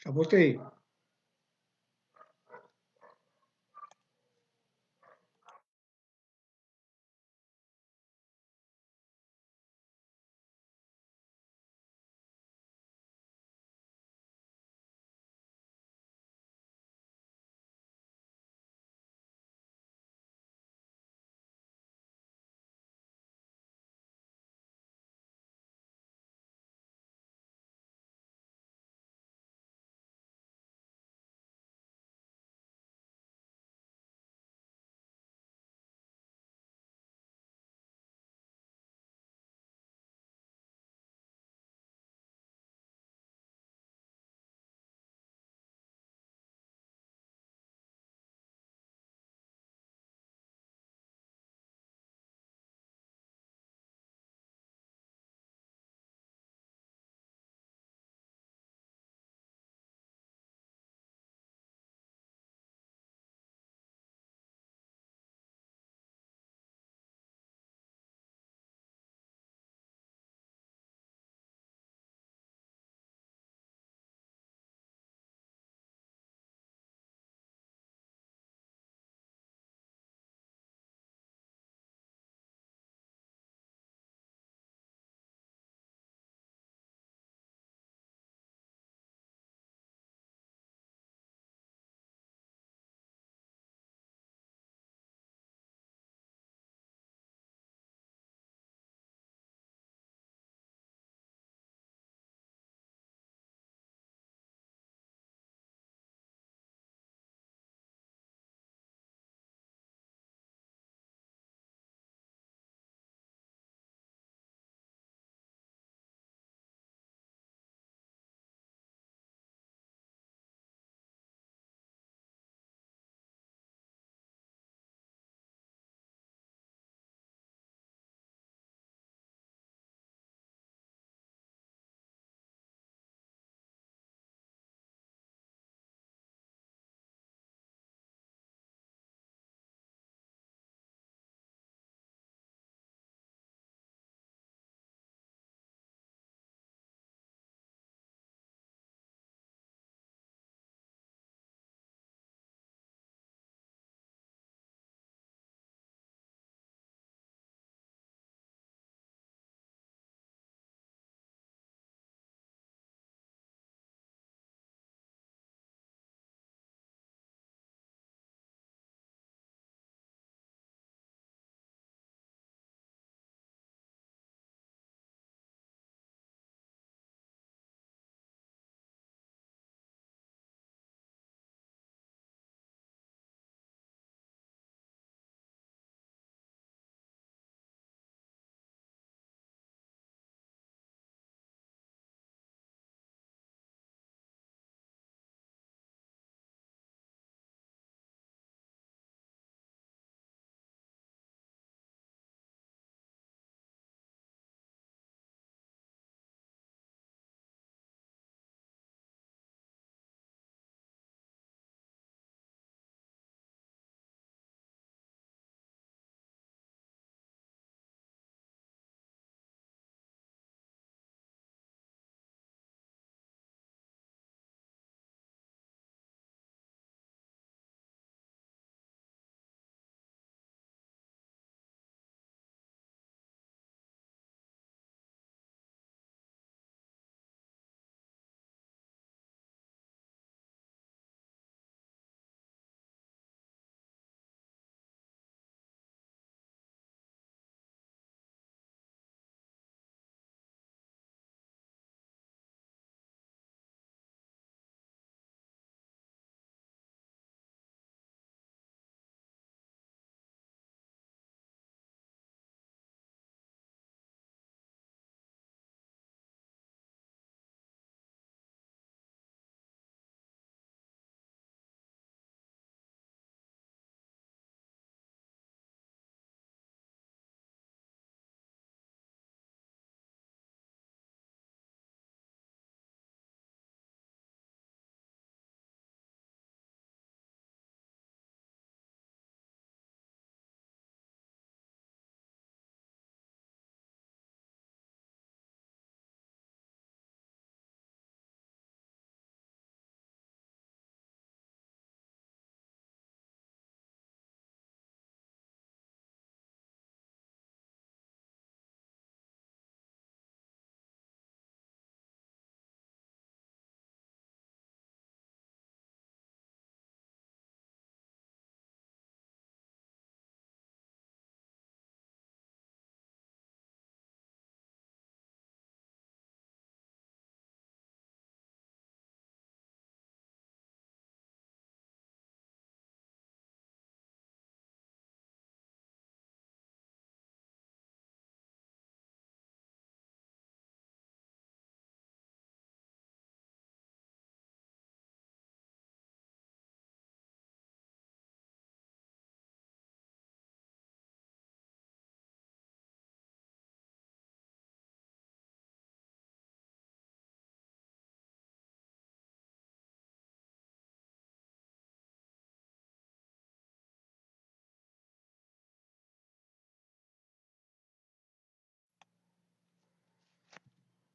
Gostei.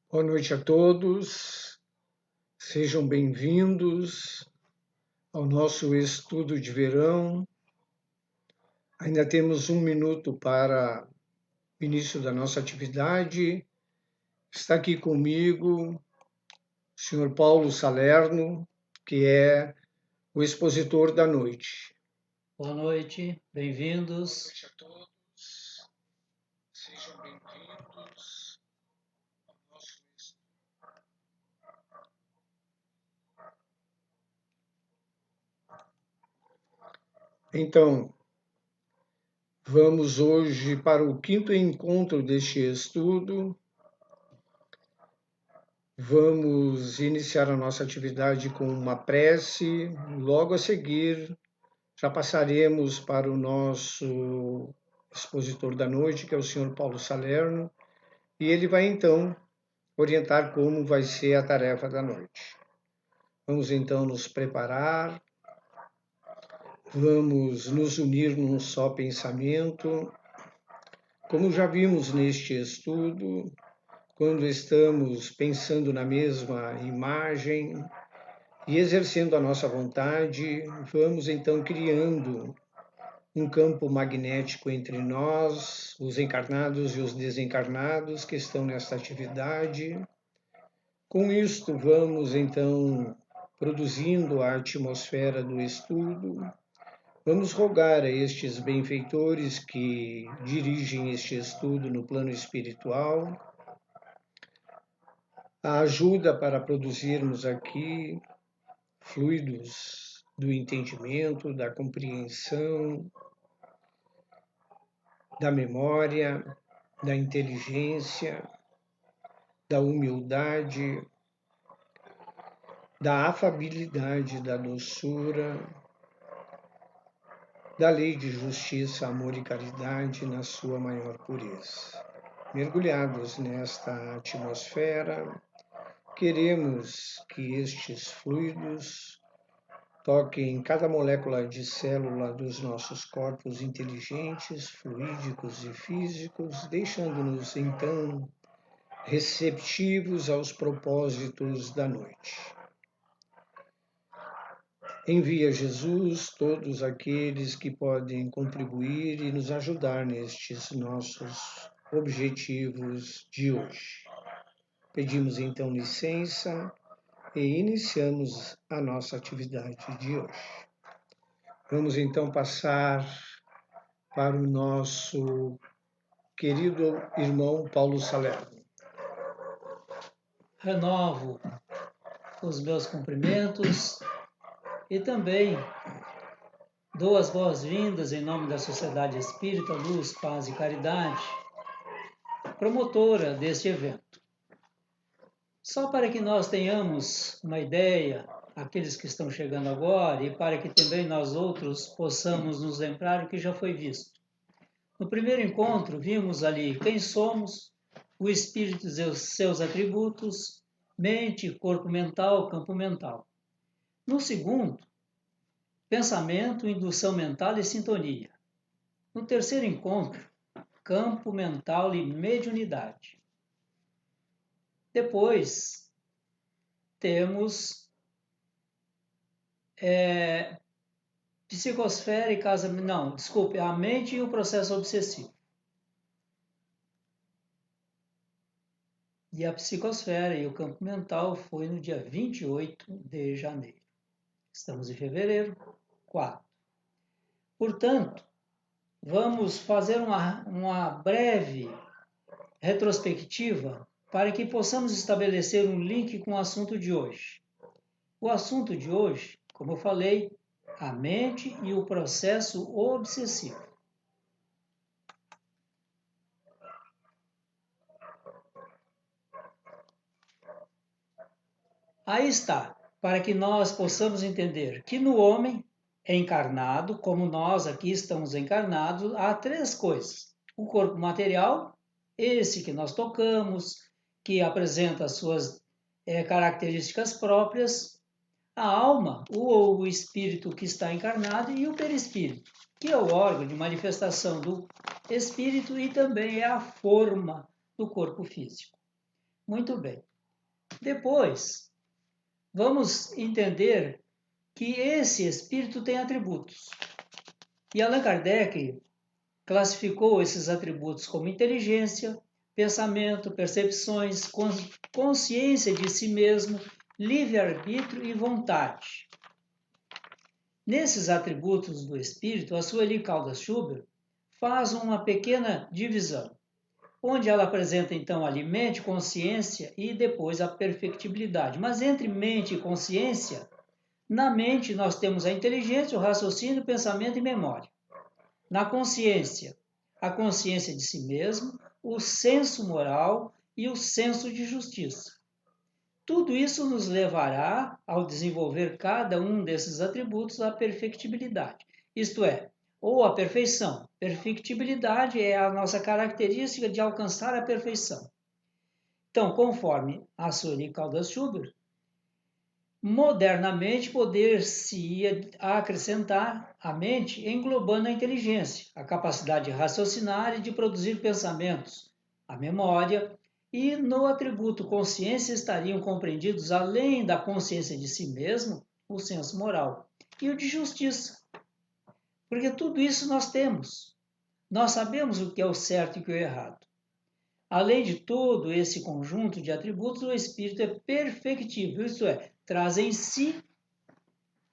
Boa noite a todos, sejam bem-vindos ao nosso estudo de verão. Ainda temos 1 minuto para o início da nossa atividade. Está aqui comigo o senhor Paulo Salerno, que é o expositor da noite. Boa noite, bem-vindos. Boa noite a todos, sejam bem-vindos ao nosso estudo. Então, vamos hoje para o 5º encontro deste estudo. Vamos iniciar a nossa atividade com uma prece. Logo a seguir, já passaremos para o nosso expositor da noite, que é o senhor Paulo Salerno, e ele vai então orientar como vai ser a tarefa da noite. Vamos então nos preparar, vamos nos unir num só pensamento. Como já vimos neste estudo, quando estamos pensando na mesma imagem e exercendo a nossa vontade, vamos então criando um campo magnético entre nós, os encarnados e os desencarnados que estão nesta atividade. Com isto, vamos então produzindo a atmosfera do estudo. Vamos rogar a estes benfeitores que dirigem este estudo no plano espiritual a ajuda para produzirmos aqui fluidos do entendimento, da compreensão, da memória, da inteligência, da humildade, da afabilidade, da doçura, da lei de justiça, amor e caridade na sua maior pureza. Mergulhados nesta atmosfera, queremos que estes fluidos toquem cada molécula de célula dos nossos corpos inteligentes, fluídicos e físicos, deixando-nos então receptivos aos propósitos da noite. Envia Jesus todos aqueles que podem contribuir e nos ajudar nestes nossos objetivos de hoje. Pedimos então licença e iniciamos a nossa atividade de hoje. Vamos então passar para o nosso querido irmão Paulo Salerno. Renovo os meus cumprimentos e também dou as boas-vindas em nome da Sociedade Espírita Luz, Paz e Caridade, promotora deste evento. Só para que nós tenhamos uma ideia, aqueles que estão chegando agora, e para que também nós outros possamos nos lembrar o que já foi visto. No primeiro encontro, vimos ali quem somos, o espírito e os seus atributos, mente, corpo mental, campo mental. No segundo, pensamento, indução mental e sintonia. No terceiro encontro, campo mental e mediunidade. Depois, temos psicosfera e casa... Não, desculpe, a mente e o processo obsessivo. E a psicosfera e o campo mental foi no dia 28 de janeiro. Estamos em fevereiro, 4. Portanto, vamos fazer uma breve retrospectiva para que possamos estabelecer um link com o assunto de hoje. O assunto de hoje, como eu falei, a mente e o processo obsessivo. Aí está, para que nós possamos entender que no homem encarnado, como nós aqui estamos encarnados, há três coisas. O corpo material, esse que nós tocamos, que apresenta as suas características próprias, a alma, ou o espírito que está encarnado, e o perispírito, que é o órgão de manifestação do espírito e também é a forma do corpo físico. Muito bem. Depois, vamos entender que esse espírito tem atributos. E Allan Kardec classificou esses atributos como inteligência, pensamento, percepções, consciência de si mesmo, livre-arbítrio e vontade. Nesses atributos do espírito, a Sueli Caldas Schubert faz uma pequena divisão, onde ela apresenta então ali mente, consciência e depois a perfectibilidade. Mas entre mente e consciência, na mente nós temos a inteligência, o raciocínio, o pensamento e memória. Na consciência, a consciência de si mesmo, o senso moral e o senso de justiça. Tudo isso nos levará, ao desenvolver cada um desses atributos, à perfectibilidade, isto é, ou à perfeição. Perfectibilidade é a nossa característica de alcançar a perfeição. Então, conforme a Sueli Caldas Schubert, modernamente poder-se acrescentar a mente englobando a inteligência, a capacidade de raciocinar e de produzir pensamentos, a memória, e no atributo consciência estariam compreendidos, além da consciência de si mesmo, o senso moral e o de justiça. Porque tudo isso nós temos. Nós sabemos o que é o certo e o que é o errado. Além de todo esse conjunto de atributos, o espírito é perfectível, isto é, traz em si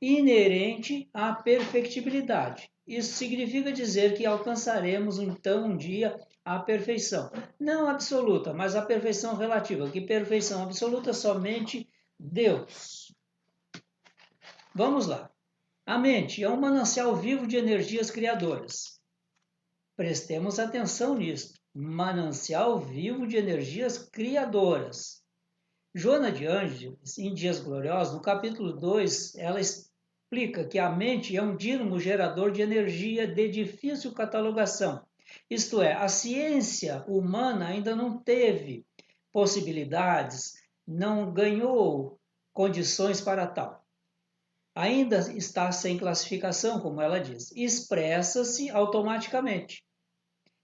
inerente à perfectibilidade. Isso significa dizer que alcançaremos então um dia a perfeição. Não absoluta, mas a perfeição relativa. Que perfeição absoluta somente Deus. Vamos lá. A mente é um manancial vivo de energias criadoras. Prestemos atenção nisso. Manancial vivo de energias criadoras. Joana de Ângeles, em Dias Gloriosos, no capítulo 2, ela explica que a mente é um dínamo gerador de energia de difícil catalogação. Isto é, a ciência humana ainda não teve possibilidades, não ganhou condições para tal. Ainda está sem classificação, como ela diz. Expressa-se automaticamente,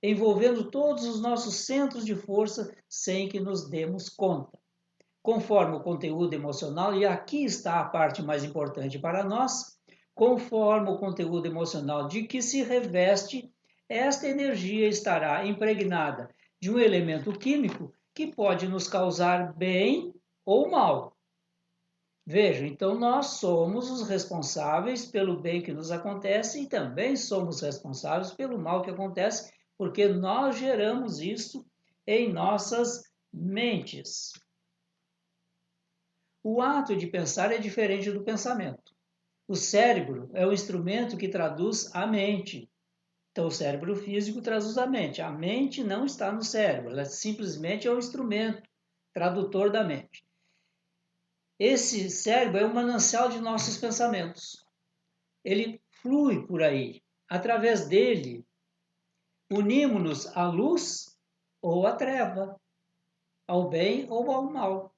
envolvendo todos os nossos centros de força sem que nos demos conta. Conforme o conteúdo emocional, e aqui está a parte mais importante para nós, conforme o conteúdo emocional de que se reveste, esta energia estará impregnada de um elemento químico que pode nos causar bem ou mal. Veja, então nós somos os responsáveis pelo bem que nos acontece e também somos responsáveis pelo mal que acontece, porque nós geramos isso em nossas mentes. O ato de pensar é diferente do pensamento. O cérebro é o instrumento que traduz a mente. Então, o cérebro físico traduz a mente. A mente não está no cérebro, ela simplesmente é o instrumento tradutor da mente. Esse cérebro é o manancial de nossos pensamentos. Ele flui por aí. Através dele, unimos-nos à luz ou à treva, ao bem ou ao mal.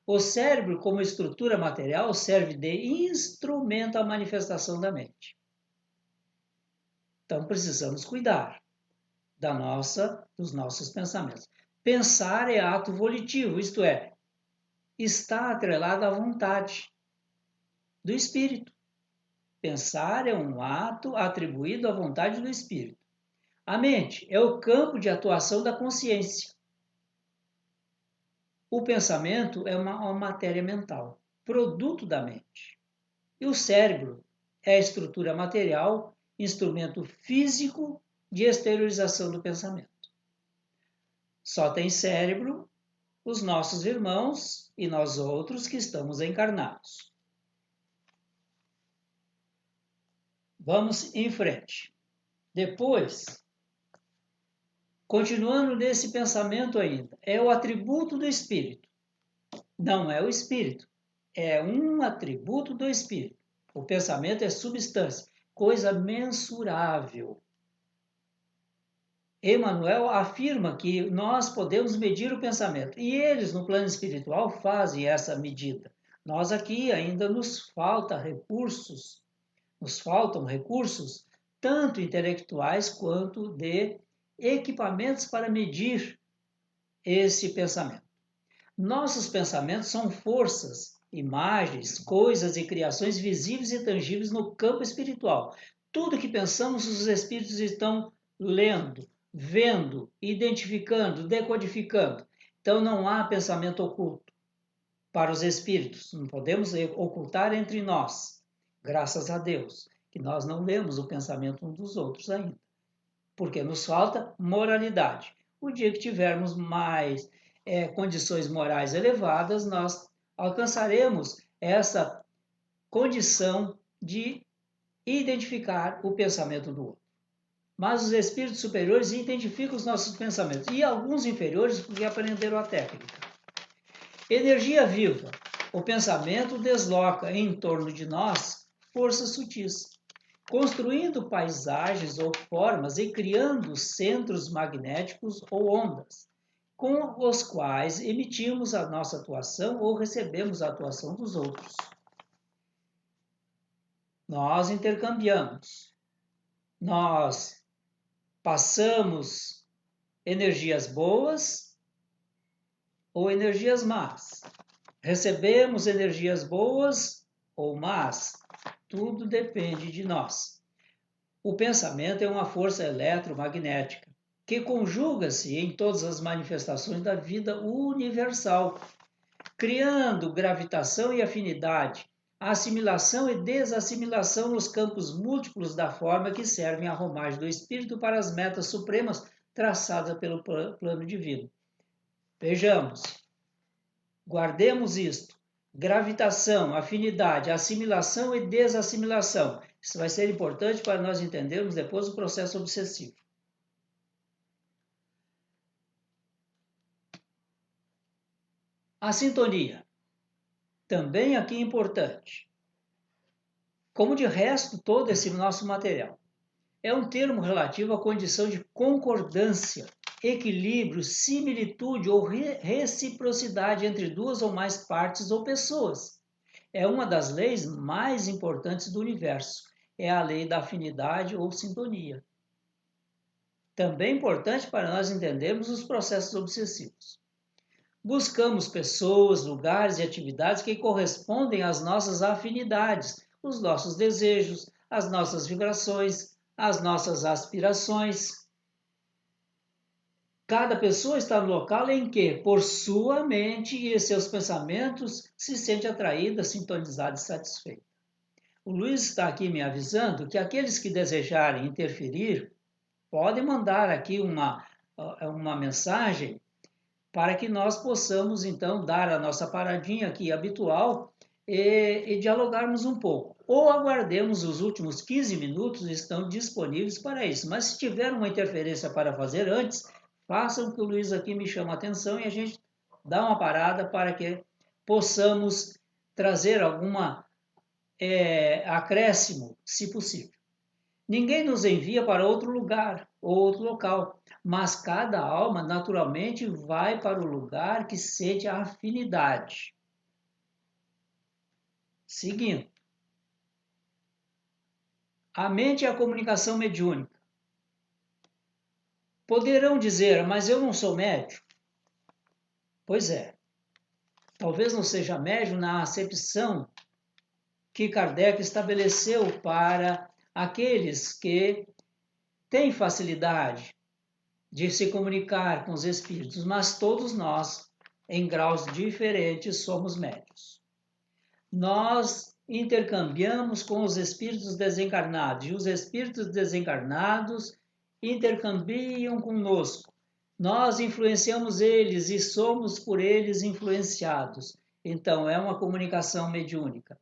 O cérebro, como estrutura material, serve de instrumento à manifestação da mente. Então, precisamos cuidar dos nossos pensamentos. Pensar é ato volitivo, isto é, está atrelado à vontade do espírito. Pensar é um ato atribuído à vontade do espírito. A mente é o campo de atuação da consciência. O pensamento é uma matéria mental, produto da mente. E o cérebro é a estrutura material, instrumento físico de exteriorização do pensamento. Só tem cérebro os nossos irmãos e nós outros que estamos encarnados. Vamos em frente. Depois, continuando nesse pensamento ainda, é o atributo do espírito. Não é o espírito, é um atributo do espírito. O pensamento é substância, coisa mensurável. Emmanuel afirma que nós podemos medir o pensamento, e eles no plano espiritual fazem essa medida. Nós aqui ainda nos faltam recursos, tanto intelectuais quanto de equipamentos para medir esse pensamento. Nossos pensamentos são forças, imagens, coisas e criações visíveis e tangíveis no campo espiritual. Tudo que pensamos, os espíritos estão lendo, vendo, identificando, decodificando. Então não há pensamento oculto para os espíritos. Não podemos ocultar entre nós, graças a Deus, que nós não lemos o pensamento uns dos outros ainda, porque nos falta moralidade. O dia que tivermos mais condições morais elevadas, nós alcançaremos essa condição de identificar o pensamento do outro. Mas os espíritos superiores identificam os nossos pensamentos, e alguns inferiores porque aprenderam a técnica. Energia viva. O pensamento desloca em torno de nós forças sutis, construindo paisagens ou formas e criando centros magnéticos ou ondas, com os quais emitimos a nossa atuação ou recebemos a atuação dos outros. Nós intercambiamos, nós passamos energias boas ou energias más, recebemos energias boas ou más, tudo depende de nós. O pensamento é uma força eletromagnética que conjuga-se em todas as manifestações da vida universal, criando gravitação e afinidade, assimilação e desassimilação nos campos múltiplos da forma que servem à romagem do espírito para as metas supremas traçadas pelo plano divino. Vejamos, guardemos isto. Gravitação, afinidade, assimilação e desassimilação. Isso vai ser importante para nós entendermos depois o processo obsessivo. A sintonia, também aqui importante. Como de resto todo esse nosso material. É um termo relativo à condição de concordância, equilíbrio, similitude ou reciprocidade entre duas ou mais partes ou pessoas. É uma das leis mais importantes do universo. É a lei da afinidade ou sintonia. Também importante para nós entendermos os processos obsessivos. Buscamos pessoas, lugares e atividades que correspondem às nossas afinidades, os nossos desejos, as nossas vibrações, as nossas aspirações. Cada pessoa está no local em que, por sua mente e seus pensamentos, se sente atraída, sintonizada e satisfeita. O Luiz está aqui me avisando que aqueles que desejarem interferir podem mandar aqui uma mensagem para que nós possamos, então, dar a nossa paradinha aqui habitual e dialogarmos um pouco. Ou aguardemos os últimos 15 minutos, estão disponíveis para isso. Mas se tiver uma interferência para fazer antes, façam que o Luiz aqui me chame a atenção e a gente dá uma parada para que possamos trazer alguma acréscimo, se possível. Ninguém nos envia para outro lugar ou outro local, mas cada alma naturalmente vai para o lugar que sente a afinidade. Seguindo. A mente é a comunicação mediúnica. Poderão dizer, mas eu não sou médium. Pois é. Talvez não seja médium na acepção que Kardec estabeleceu para aqueles que têm facilidade de se comunicar com os espíritos, mas todos nós, em graus diferentes, somos médiuns. Nós intercambiamos com os espíritos desencarnados, e os espíritos desencarnados intercambiam conosco. Nós influenciamos eles e somos por eles influenciados. Então, é uma comunicação mediúnica.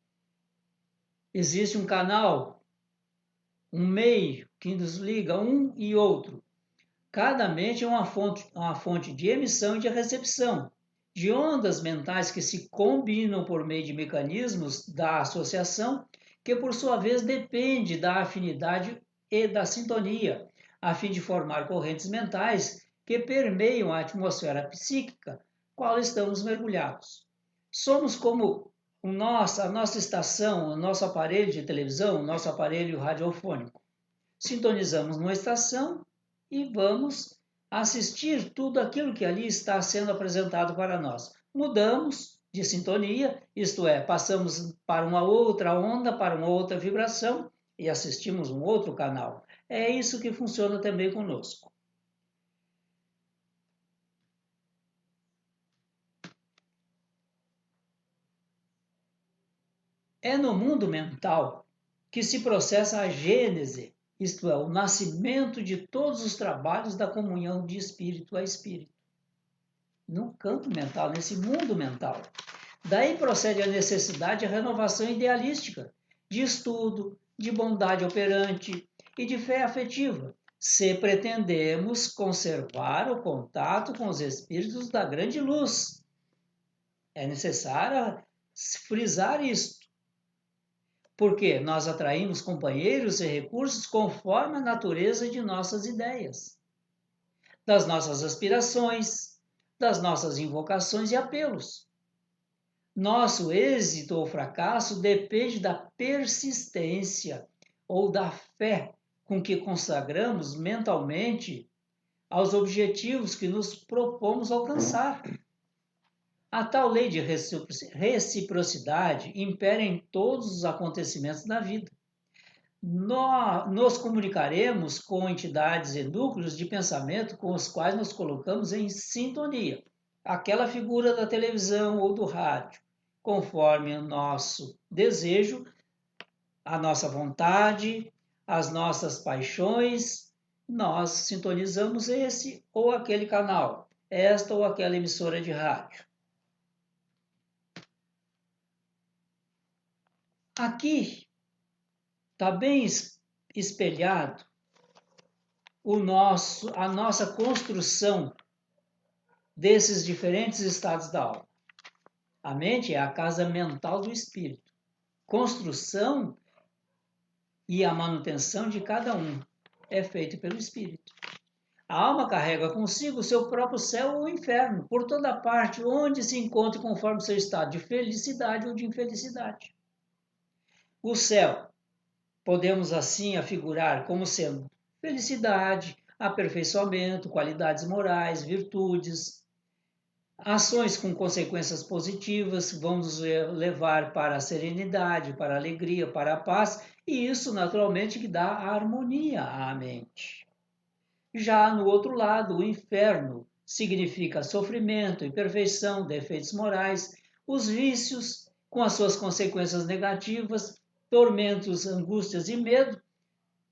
Existe um canal, um meio que nos liga um e outro. Cada mente é uma fonte de emissão e de recepção, de ondas mentais que se combinam por meio de mecanismos da associação, que por sua vez depende da afinidade e da sintonia, a fim de formar correntes mentais que permeiam a atmosfera psíquica, qual estamos mergulhados. Somos como a nossa estação, o nosso aparelho de televisão, o nosso aparelho radiofônico. Sintonizamos numa estação e vamos assistir tudo aquilo que ali está sendo apresentado para nós. mudamos de sintonia, isto é, passamos para uma outra onda, para uma outra vibração e assistimos um outro canal. É isso que funciona também conosco. É no mundo mental que se processa a gênese, isto é, o nascimento de todos os trabalhos da comunhão de espírito a espírito. No campo mental, nesse mundo mental. Daí procede a necessidade de renovação idealística, de estudo, de bondade operante e de fé afetiva, se pretendemos conservar o contato com os espíritos da grande luz. É necessário frisar isto, porque nós atraímos companheiros e recursos conforme a natureza de nossas ideias, das nossas aspirações, das nossas invocações e apelos. Nosso êxito ou fracasso depende da persistência ou da fé com que consagramos mentalmente aos objetivos que nos propomos alcançar. A tal lei de reciprocidade impera em todos os acontecimentos da vida. Nos comunicaremos com entidades e núcleos de pensamento com os quais nos colocamos em sintonia. Aquela figura da televisão ou do rádio, conforme o nosso desejo, a nossa vontade, as nossas paixões, nós sintonizamos esse ou aquele canal, esta ou aquela emissora de rádio. Aqui está bem espelhado a nossa construção desses diferentes estados da alma. A mente é a casa mental do espírito. Construção e a manutenção de cada um é feito pelo espírito. A alma carrega consigo o seu próprio céu ou inferno, por toda parte onde se encontre conforme seu estado de felicidade ou de infelicidade. O céu, podemos assim afigurar como sendo felicidade, aperfeiçoamento, qualidades morais, virtudes, ações com consequências positivas vão nos levar para a serenidade, para a alegria, para a paz, e isso naturalmente que dá harmonia à mente. Já no outro lado, o inferno significa sofrimento, imperfeição, defeitos morais, os vícios com as suas consequências negativas, tormentos, angústias e medo,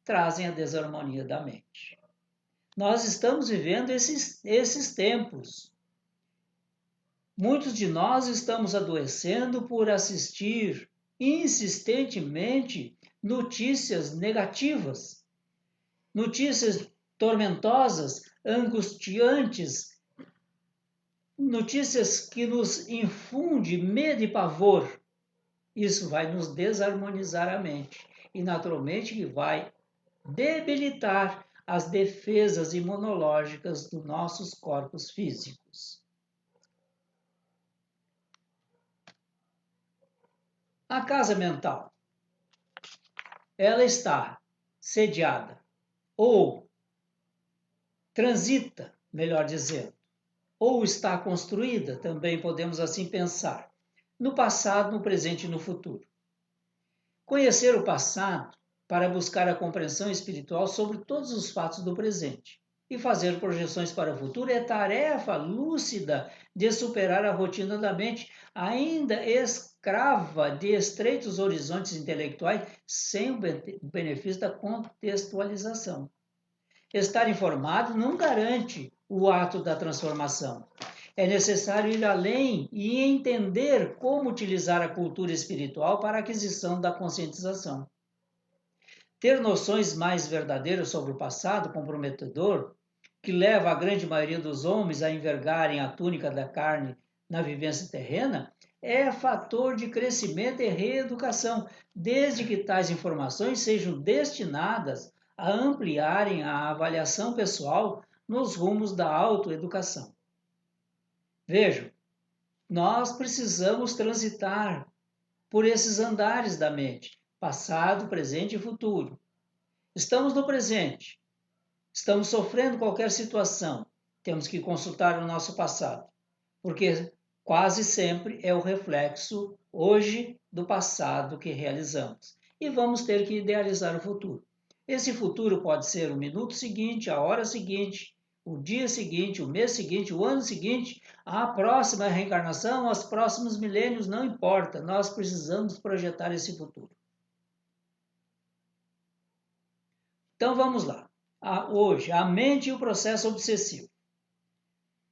trazem a desarmonia da mente. Nós estamos vivendo esses tempos. Muitos de nós estamos adoecendo por assistir insistentemente notícias negativas, notícias tormentosas, angustiantes, notícias que nos infundem medo e pavor. Isso vai nos desarmonizar a mente e, naturalmente, vai debilitar as defesas imunológicas dos nossos corpos físicos. A casa mental, ela está sediada ou transita, melhor dizendo, ou está construída, também podemos assim pensar, no passado, no presente e no futuro. Conhecer o passado para buscar a compreensão espiritual sobre todos os fatos do presente e fazer projeções para o futuro é tarefa lúcida de superar a rotina da mente, ainda escrava de estreitos horizontes intelectuais, sem o benefício da contextualização. Estar informado não garante o ato da transformação. É necessário ir além e entender como utilizar a cultura espiritual para a aquisição da conscientização. Ter noções mais verdadeiras sobre o passado comprometedor, que leva a grande maioria dos homens a envergarem a túnica da carne na vivência terrena, é fator de crescimento e reeducação, desde que tais informações sejam destinadas a ampliarem a avaliação pessoal nos rumos da autoeducação. Vejam, nós precisamos transitar por esses andares da mente, passado, presente e futuro. Estamos no presente, estamos sofrendo qualquer situação, temos que consultar o nosso passado, porque quase sempre é o reflexo, hoje, do passado que realizamos. E vamos ter que idealizar o futuro. Esse futuro pode ser o minuto seguinte, a hora seguinte, o dia seguinte, o mês seguinte, o ano seguinte, a próxima reencarnação, os próximos milênios, não importa. Nós precisamos projetar esse futuro. Então vamos lá. Hoje, a mente e o processo obsessivo.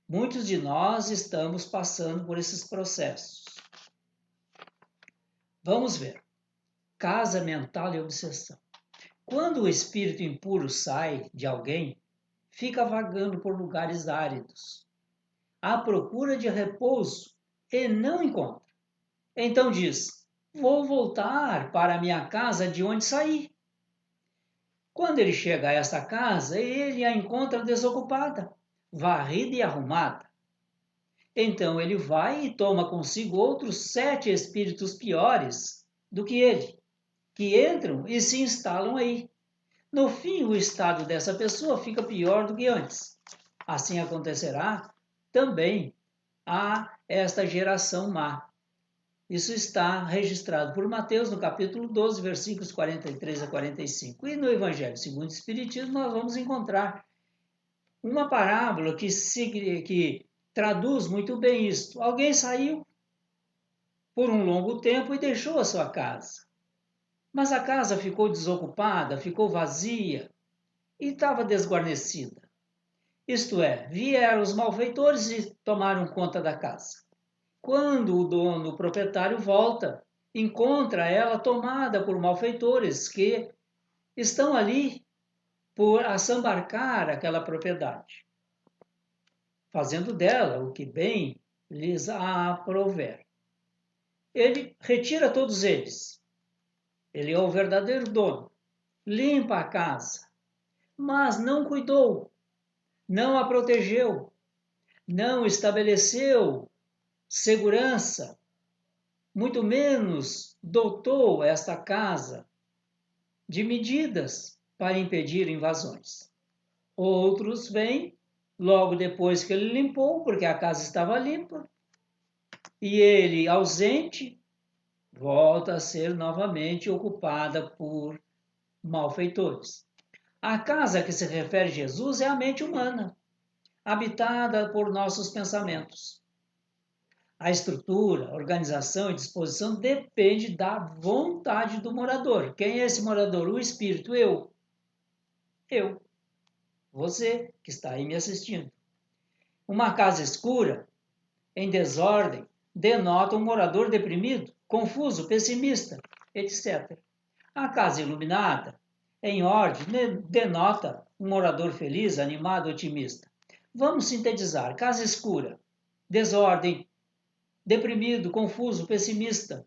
Muitos de nós estamos passando por esses processos. Vamos ver. Casa mental e obsessão. Quando o espírito impuro sai de alguém, fica vagando por lugares áridos, à procura de repouso, e não encontra. Então diz: vou voltar para a minha casa de onde saí. Quando ele chega a essa casa, ele a encontra desocupada, varrida e arrumada. Então ele vai e toma consigo outros 7 espíritos piores do que ele, que entram e se instalam aí. No fim, o estado dessa pessoa fica pior do que antes. Assim acontecerá também a esta geração má. Isso está registrado por Mateus no capítulo 12, versículos 43 a 45. E no Evangelho segundo o Espiritismo nós vamos encontrar uma parábola que traduz muito bem isto. Alguém saiu por um longo tempo e deixou a sua casa. Mas a casa ficou desocupada, ficou vazia e estava desguarnecida. Isto é, vieram os malfeitores e tomaram conta da casa. Quando o dono, o proprietário, volta, encontra ela tomada por malfeitores que estão ali por assambarcar aquela propriedade, fazendo dela o que bem lhes aprouver. Ele retira todos eles. Ele é o verdadeiro dono. Limpa a casa, mas não cuidou, não a protegeu, não estabeleceu segurança, muito menos dotou esta casa de medidas para impedir invasões. Outros vêm logo depois que ele limpou, porque a casa estava limpa, e ele, ausente, volta a ser novamente ocupada por malfeitores. A casa a que se refere Jesus é a mente humana, habitada por nossos pensamentos. A estrutura, a organização e disposição depende da vontade do morador. Quem é esse morador? O espírito, eu. Eu. Você que está aí me assistindo. Uma casa escura, em desordem, denota um morador deprimido, confuso, pessimista, etc. A casa iluminada, em ordem, denota um morador feliz, animado, otimista. Vamos sintetizar. Casa escura, desordem, deprimido, confuso, pessimista.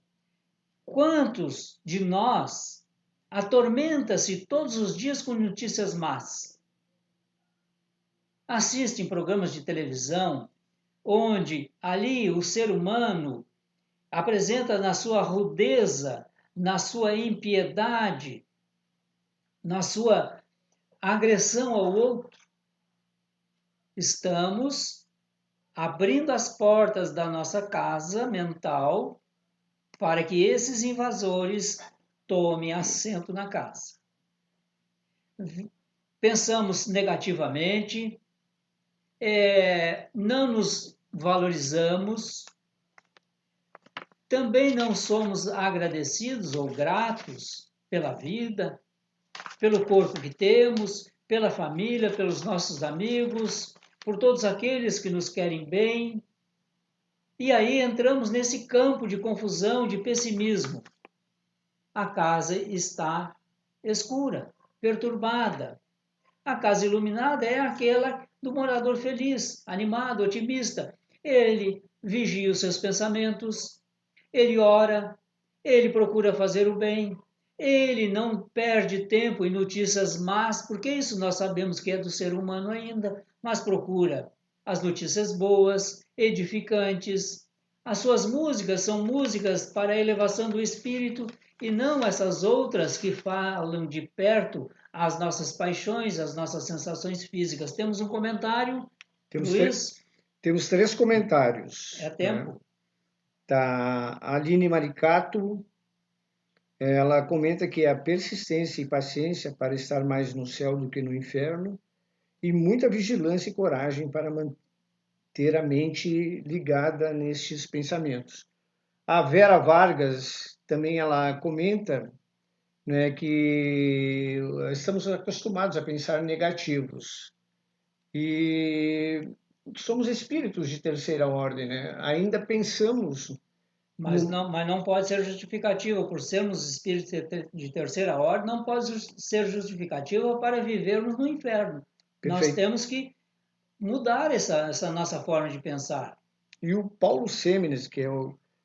Quantos de nós atormenta-se todos os dias com notícias más? Assistem programas de televisão onde ali o ser humano apresenta na sua rudeza, na sua impiedade, na sua agressão ao outro. Estamos abrindo as portas da nossa casa mental para que esses invasores tomem assento na casa. Pensamos negativamente, não nos valorizamos, também não somos agradecidos ou gratos pela vida, pelo corpo que temos, pela família, pelos nossos amigos, por todos aqueles que nos querem bem. E aí entramos nesse campo de confusão, de pessimismo. A casa está escura, perturbada. A casa iluminada é aquela do morador feliz, animado, otimista. Ele vigia os seus pensamentos, ele ora, ele procura fazer o bem, ele não perde tempo em notícias más, porque isso nós sabemos que é do ser humano ainda, mas procura as notícias boas, edificantes. As suas músicas são músicas para a elevação do espírito e não essas outras que falam de perto as nossas paixões, as nossas sensações físicas. Temos um comentário, Luiz? Temos 3 comentários. É tempo. Né? Da Aline Maricato, ela comenta que a persistência e paciência para estar mais no céu do que no inferno, e muita vigilância e coragem para manter a mente ligada nestes pensamentos. A Vera Vargas também ela comenta, né, que estamos acostumados a pensar negativos e somos espíritos de terceira ordem, né? Ainda pensamos Mas no... não pode ser justificativa, por sermos espíritos de terceira ordem, não pode ser justificativa para vivermos no inferno. Nós Perfeito. temos que mudar essa nossa forma de pensar. E o Paulo Sêmenes,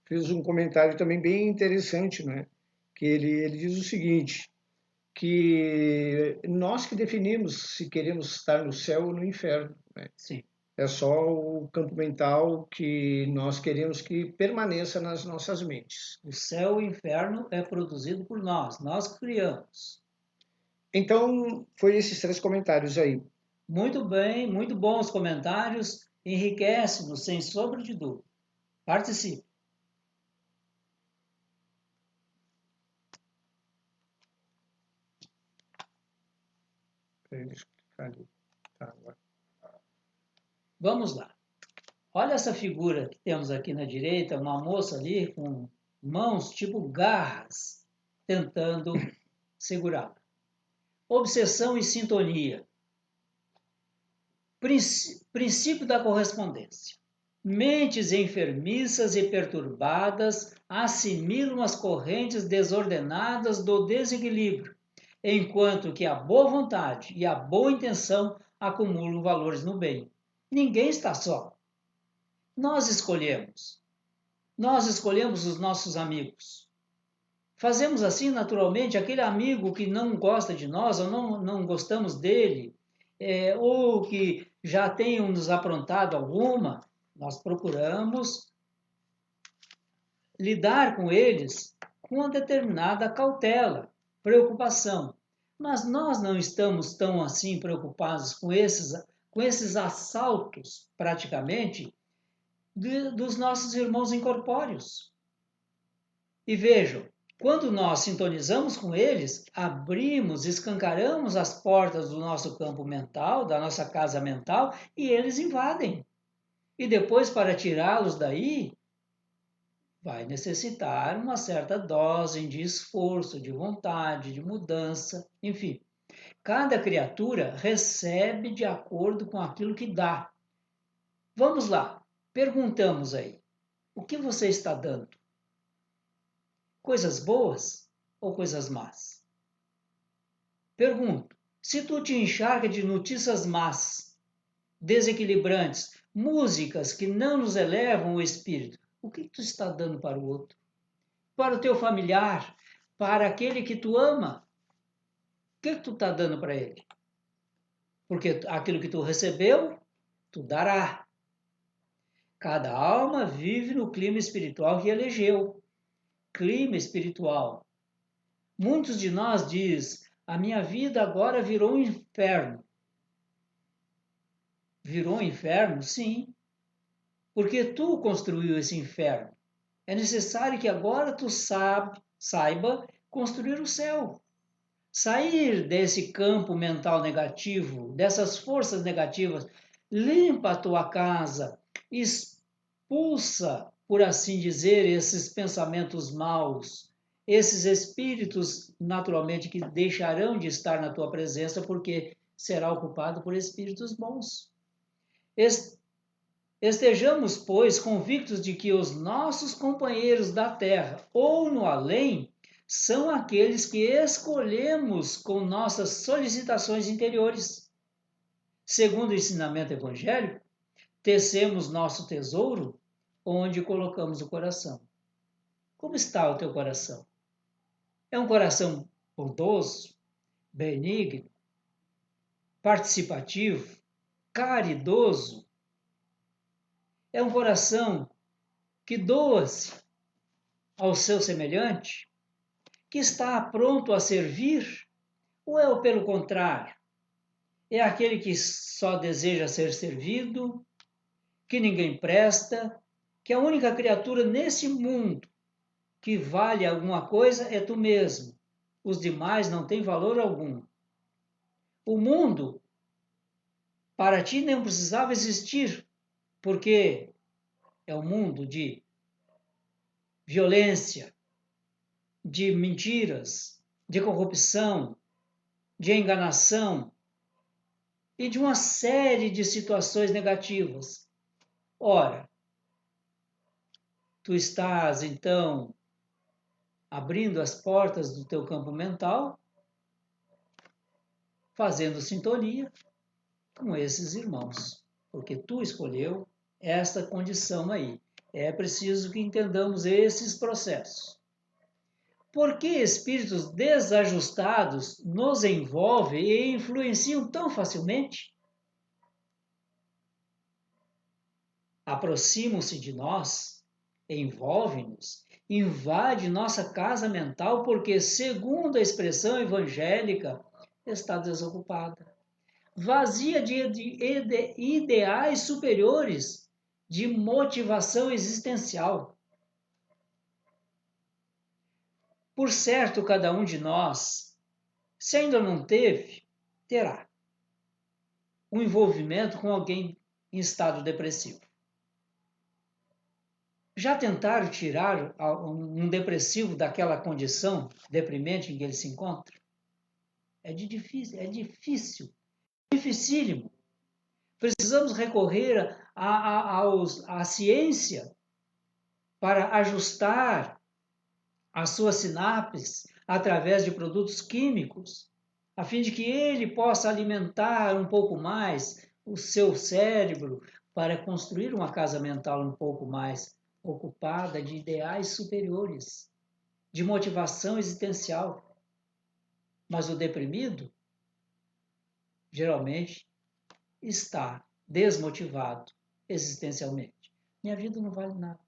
fez um comentário também bem interessante, né? Que ele diz o seguinte, que nós que definimos se queremos estar no céu ou no inferno, né? Sim. É só o campo mental que nós queremos que permaneça nas nossas mentes. O céu e o inferno é produzido por nós criamos. Então, foi esses 3 comentários aí. Muito bem, muito bons comentários, enriquece-nos sem sombra de dúvida. Participe. Vamos lá. Olha essa figura que temos aqui na direita, uma moça ali com mãos tipo garras, tentando segurá-la. Obsessão e sintonia. Princípio da correspondência. Mentes enfermiças e perturbadas assimilam as correntes desordenadas do desequilíbrio, enquanto que a boa vontade e a boa intenção acumulam valores no bem. Ninguém está só. Nós escolhemos. Nós escolhemos os nossos amigos. Fazemos assim naturalmente aquele amigo que não gosta de nós ou não gostamos dele, ou que já tenham nos aprontado alguma, nós procuramos lidar com eles com uma determinada cautela, preocupação. Mas nós não estamos tão assim preocupados com esses assaltos, praticamente, dos nossos irmãos incorpóreos. E vejam, quando nós sintonizamos com eles, abrimos, escancaramos as portas do nosso campo mental, da nossa casa mental, e eles invadem. E depois, para tirá-los daí, vai necessitar uma certa dose de esforço, de vontade, de mudança, enfim. Cada criatura recebe de acordo com aquilo que dá. Vamos lá, perguntamos aí, o que você está dando? Coisas boas ou coisas más? Pergunto, se tu te encharca de notícias más, desequilibrantes, músicas que não nos elevam o espírito, o que tu está dando para o outro? Para o teu familiar, para aquele que tu ama, o que tu está dando para ele? Porque aquilo que tu recebeu, tu dará. Cada alma vive no clima espiritual que elegeu. Clima espiritual. Muitos de nós diz, a minha vida agora virou um inferno. Virou um inferno? Sim. Porque tu construiu esse inferno. É necessário que agora tu saiba construir o céu. Sair desse campo mental negativo, dessas forças negativas, limpa a tua casa, expulsa, por assim dizer, esses pensamentos maus, esses espíritos, naturalmente, que deixarão de estar na tua presença, porque será ocupado por espíritos bons. Estejamos, pois, convictos de que os nossos companheiros da terra ou no além são aqueles que escolhemos com nossas solicitações interiores. Segundo o ensinamento evangélico, tecemos nosso tesouro onde colocamos o coração. Como está o teu coração? É um coração bondoso, benigno, participativo, caridoso? É um coração que doa-se ao seu semelhante, que está pronto a servir? Ou é o pelo contrário? É aquele que só deseja ser servido, que ninguém presta, que a única criatura nesse mundo que vale alguma coisa é tu mesmo. Os demais não têm valor algum. O mundo, para ti, não precisava existir, porque é um mundo de violência, de mentiras, de corrupção, de enganação e de uma série de situações negativas. Ora, tu estás, então, abrindo as portas do teu campo mental, fazendo sintonia com esses irmãos, porque tu escolheu esta condição aí. É preciso que entendamos esses processos. Por que espíritos desajustados nos envolvem e influenciam tão facilmente? Aproximam-se de nós, envolvem-nos, invadem nossa casa mental porque, segundo a expressão evangélica, está desocupada, vazia de ideais superiores, de motivação existencial. Por certo, cada um de nós, se ainda não teve, terá um envolvimento com alguém em estado depressivo. Já tentaram tirar um depressivo daquela condição deprimente em que ele se encontra? É difícil, dificílimo. Precisamos recorrer à ciência para ajustar as suas sinapses através de produtos químicos, a fim de que ele possa alimentar um pouco mais o seu cérebro para construir uma casa mental um pouco mais ocupada de ideais superiores, de motivação existencial. Mas o deprimido, geralmente, está desmotivado existencialmente. Minha vida não vale nada.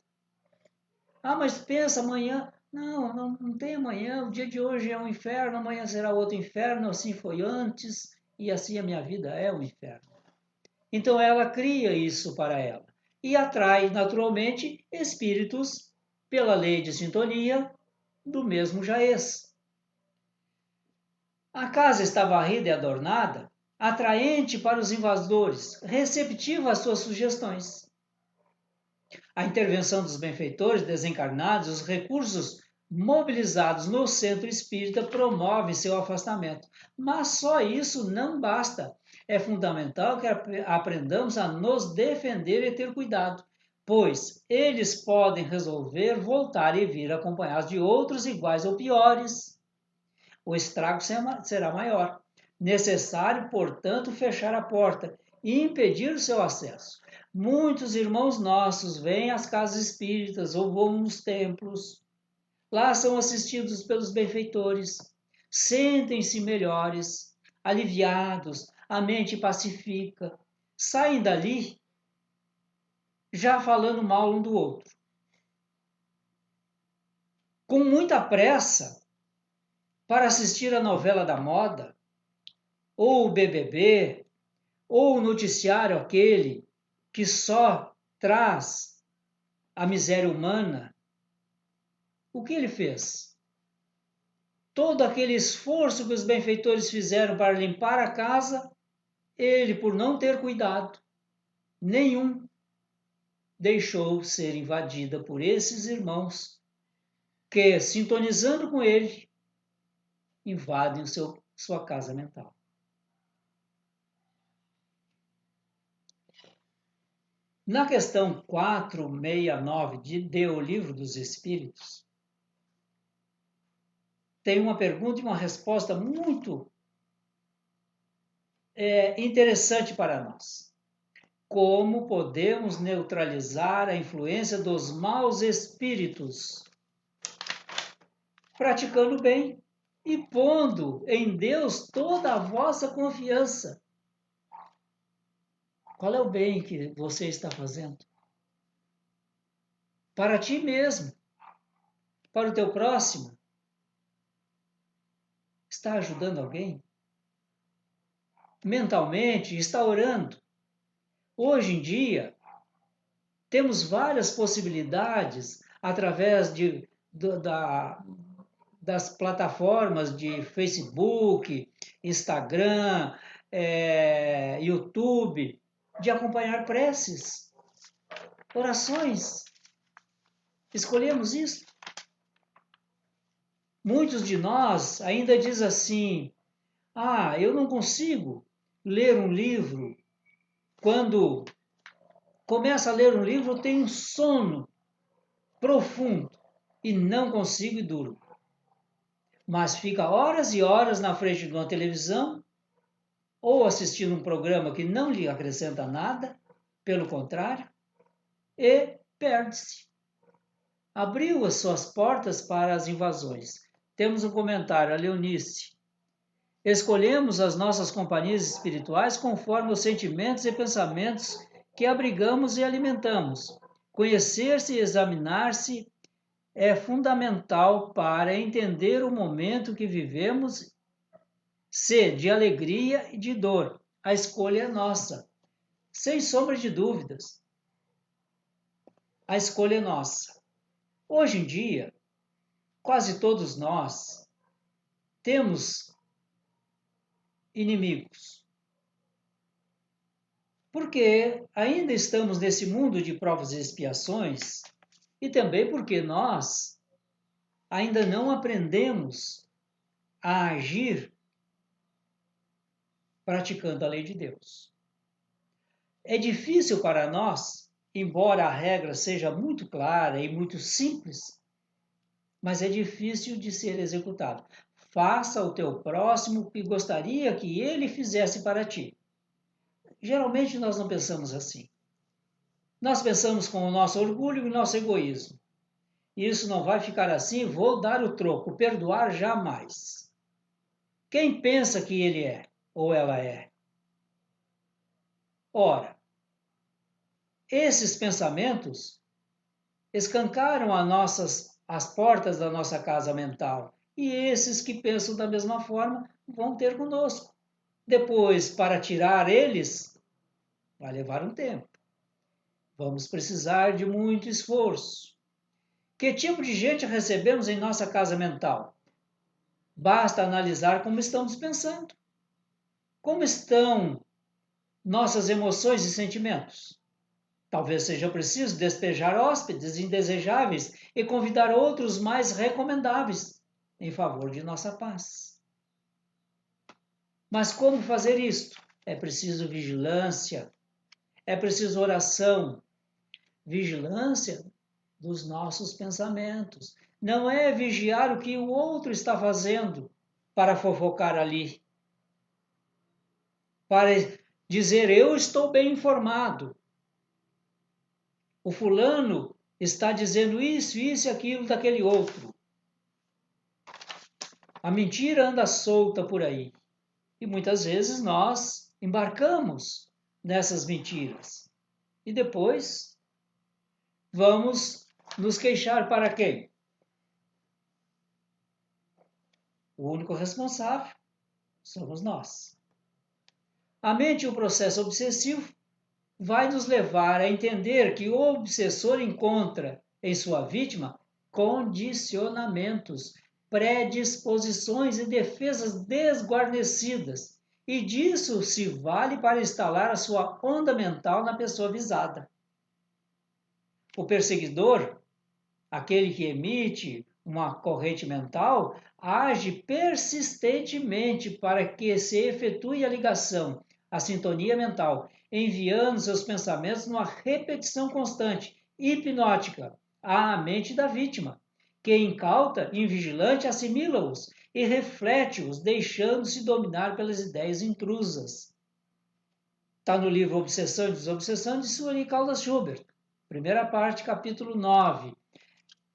Ah, mas pensa amanhã. Não tem amanhã. O dia de hoje é um inferno, amanhã será outro inferno, assim foi antes, e assim a minha vida é um inferno. Então ela cria isso para ela e atrai naturalmente espíritos pela lei de sintonia do mesmo jaez. A casa está varrida e adornada, atraente para os invasores, receptiva às suas sugestões. A intervenção dos benfeitores desencarnados, os recursos mobilizados no centro espírita promovem seu afastamento. Mas só isso não basta. É fundamental que aprendamos a nos defender e ter cuidado, pois eles podem resolver voltar e vir acompanhados de outros iguais ou piores. O estrago será maior. Necessário, portanto, fechar a porta e impedir o seu acesso. Muitos irmãos nossos vêm às casas espíritas ou vão nos templos. Lá são assistidos pelos benfeitores, sentem-se melhores, aliviados, a mente pacifica. Saem dali já falando mal um do outro. Com muita pressa para assistir a novela da moda, ou o BBB, ou o noticiário aquele que só traz a miséria humana. O que ele fez? Todo aquele esforço que os benfeitores fizeram para limpar a casa, ele, por não ter cuidado nenhum, deixou ser invadida por esses irmãos que, sintonizando com ele, invadem sua casa mental. Na questão 469 de O Livro dos Espíritos, tem uma pergunta e uma resposta muito interessante para nós. Como podemos neutralizar a influência dos maus espíritos? Praticando o bem e pondo em Deus toda a vossa confiança. Qual é o bem que você está fazendo? Para ti mesmo, para o teu próximo. Está ajudando alguém? Mentalmente, está orando. Hoje em dia, Temos várias possibilidades através das plataformas de Facebook, Instagram, YouTube, de acompanhar preces, orações. Escolhemos isso. Muitos de nós ainda dizem assim: eu não consigo ler um livro. Quando começa a ler um livro, eu tenho um sono profundo e não consigo e durmo. Mas fica horas e horas na frente de uma televisão ou assistindo um programa que não lhe acrescenta nada, pelo contrário, e perde-se. Abriu as suas portas para as invasões. Temos um comentário, a Leonice. Escolhemos as nossas companhias espirituais conforme os sentimentos e pensamentos que abrigamos e alimentamos. Conhecer-se e examinar-se é fundamental para entender o momento que vivemos, se de alegria e de dor. A escolha é nossa, sem sombra de dúvidas. A escolha é nossa. Hoje em dia, quase todos nós temos inimigos. Porque ainda estamos nesse mundo de provas e expiações, e também porque nós ainda não aprendemos a agir praticando a lei de Deus. É difícil para nós, embora a regra seja muito clara e muito simples, mas é difícil de ser executado. Faça ao teu próximo o que gostaria que ele fizesse para ti. Geralmente nós não pensamos assim. Nós pensamos com o nosso orgulho e o nosso egoísmo. Isso não vai ficar assim, vou dar o troco, perdoar jamais. Quem pensa que ele é ou ela é? Ora, esses pensamentos escancaram as portas da nossa casa mental. E esses que pensam da mesma forma vão ter conosco. Depois, para tirar eles, vai levar um tempo. Vamos precisar de muito esforço. Que tipo de gente recebemos em nossa casa mental? Basta analisar como estamos pensando. Como estão nossas emoções e sentimentos? Talvez seja preciso despejar hóspedes indesejáveis e convidar outros mais recomendáveis em favor de nossa paz. Mas como fazer isto? É preciso vigilância, é preciso oração. Vigilância dos nossos pensamentos. Não é vigiar o que o outro está fazendo para fofocar ali, para dizer eu estou bem informado. O fulano está dizendo isso e aquilo daquele outro. A mentira anda solta por aí. E muitas vezes nós embarcamos nessas mentiras. E depois vamos nos queixar para quem? O único responsável somos nós. A mente e o processo obsessivo vai nos levar a entender que o obsessor encontra em sua vítima condicionamentos, predisposições e defesas desguarnecidas, e disso se vale para instalar a sua onda mental na pessoa visada. O perseguidor, aquele que emite uma corrente mental, age persistentemente para que se efetue a ligação, a sintonia mental, enviando seus pensamentos numa repetição constante, hipnótica, à mente da vítima, que incauta, invigilante, assimila-os e reflete-os, deixando-se dominar pelas ideias intrusas. Está no livro Obsessão e Desobsessão, de Sueli Caldas Schubert, primeira parte, capítulo 9.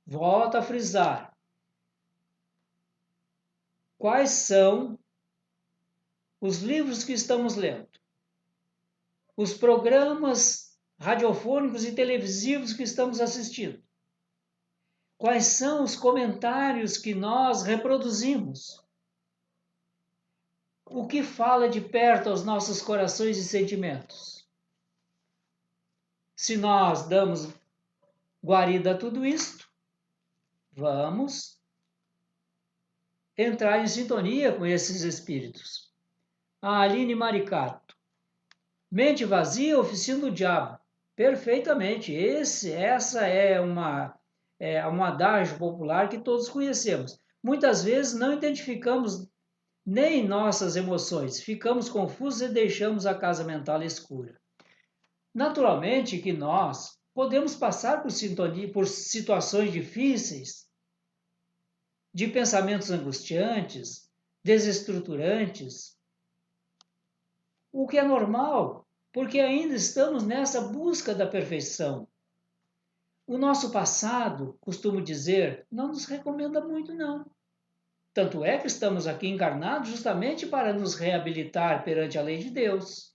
Volto a frisar. Quais são os livros que estamos lendo? Os programas radiofônicos e televisivos que estamos assistindo? Quais são os comentários que nós reproduzimos? O que fala de perto aos nossos corações e sentimentos? Se nós damos guarida a tudo isto, vamos entrar em sintonia com esses espíritos. A Aline Maricato. Mente vazia, oficina do diabo. Perfeitamente. Essa é um adágio popular que todos conhecemos. Muitas vezes não identificamos nem nossas emoções, ficamos confusos e deixamos a casa mental escura. Naturalmente que nós podemos passar por situações difíceis, de pensamentos angustiantes, desestruturantes, o que é normal, porque ainda estamos nessa busca da perfeição. O nosso passado, costumo dizer, não nos recomenda muito, não. Tanto é que estamos aqui encarnados justamente para nos reabilitar perante a lei de Deus.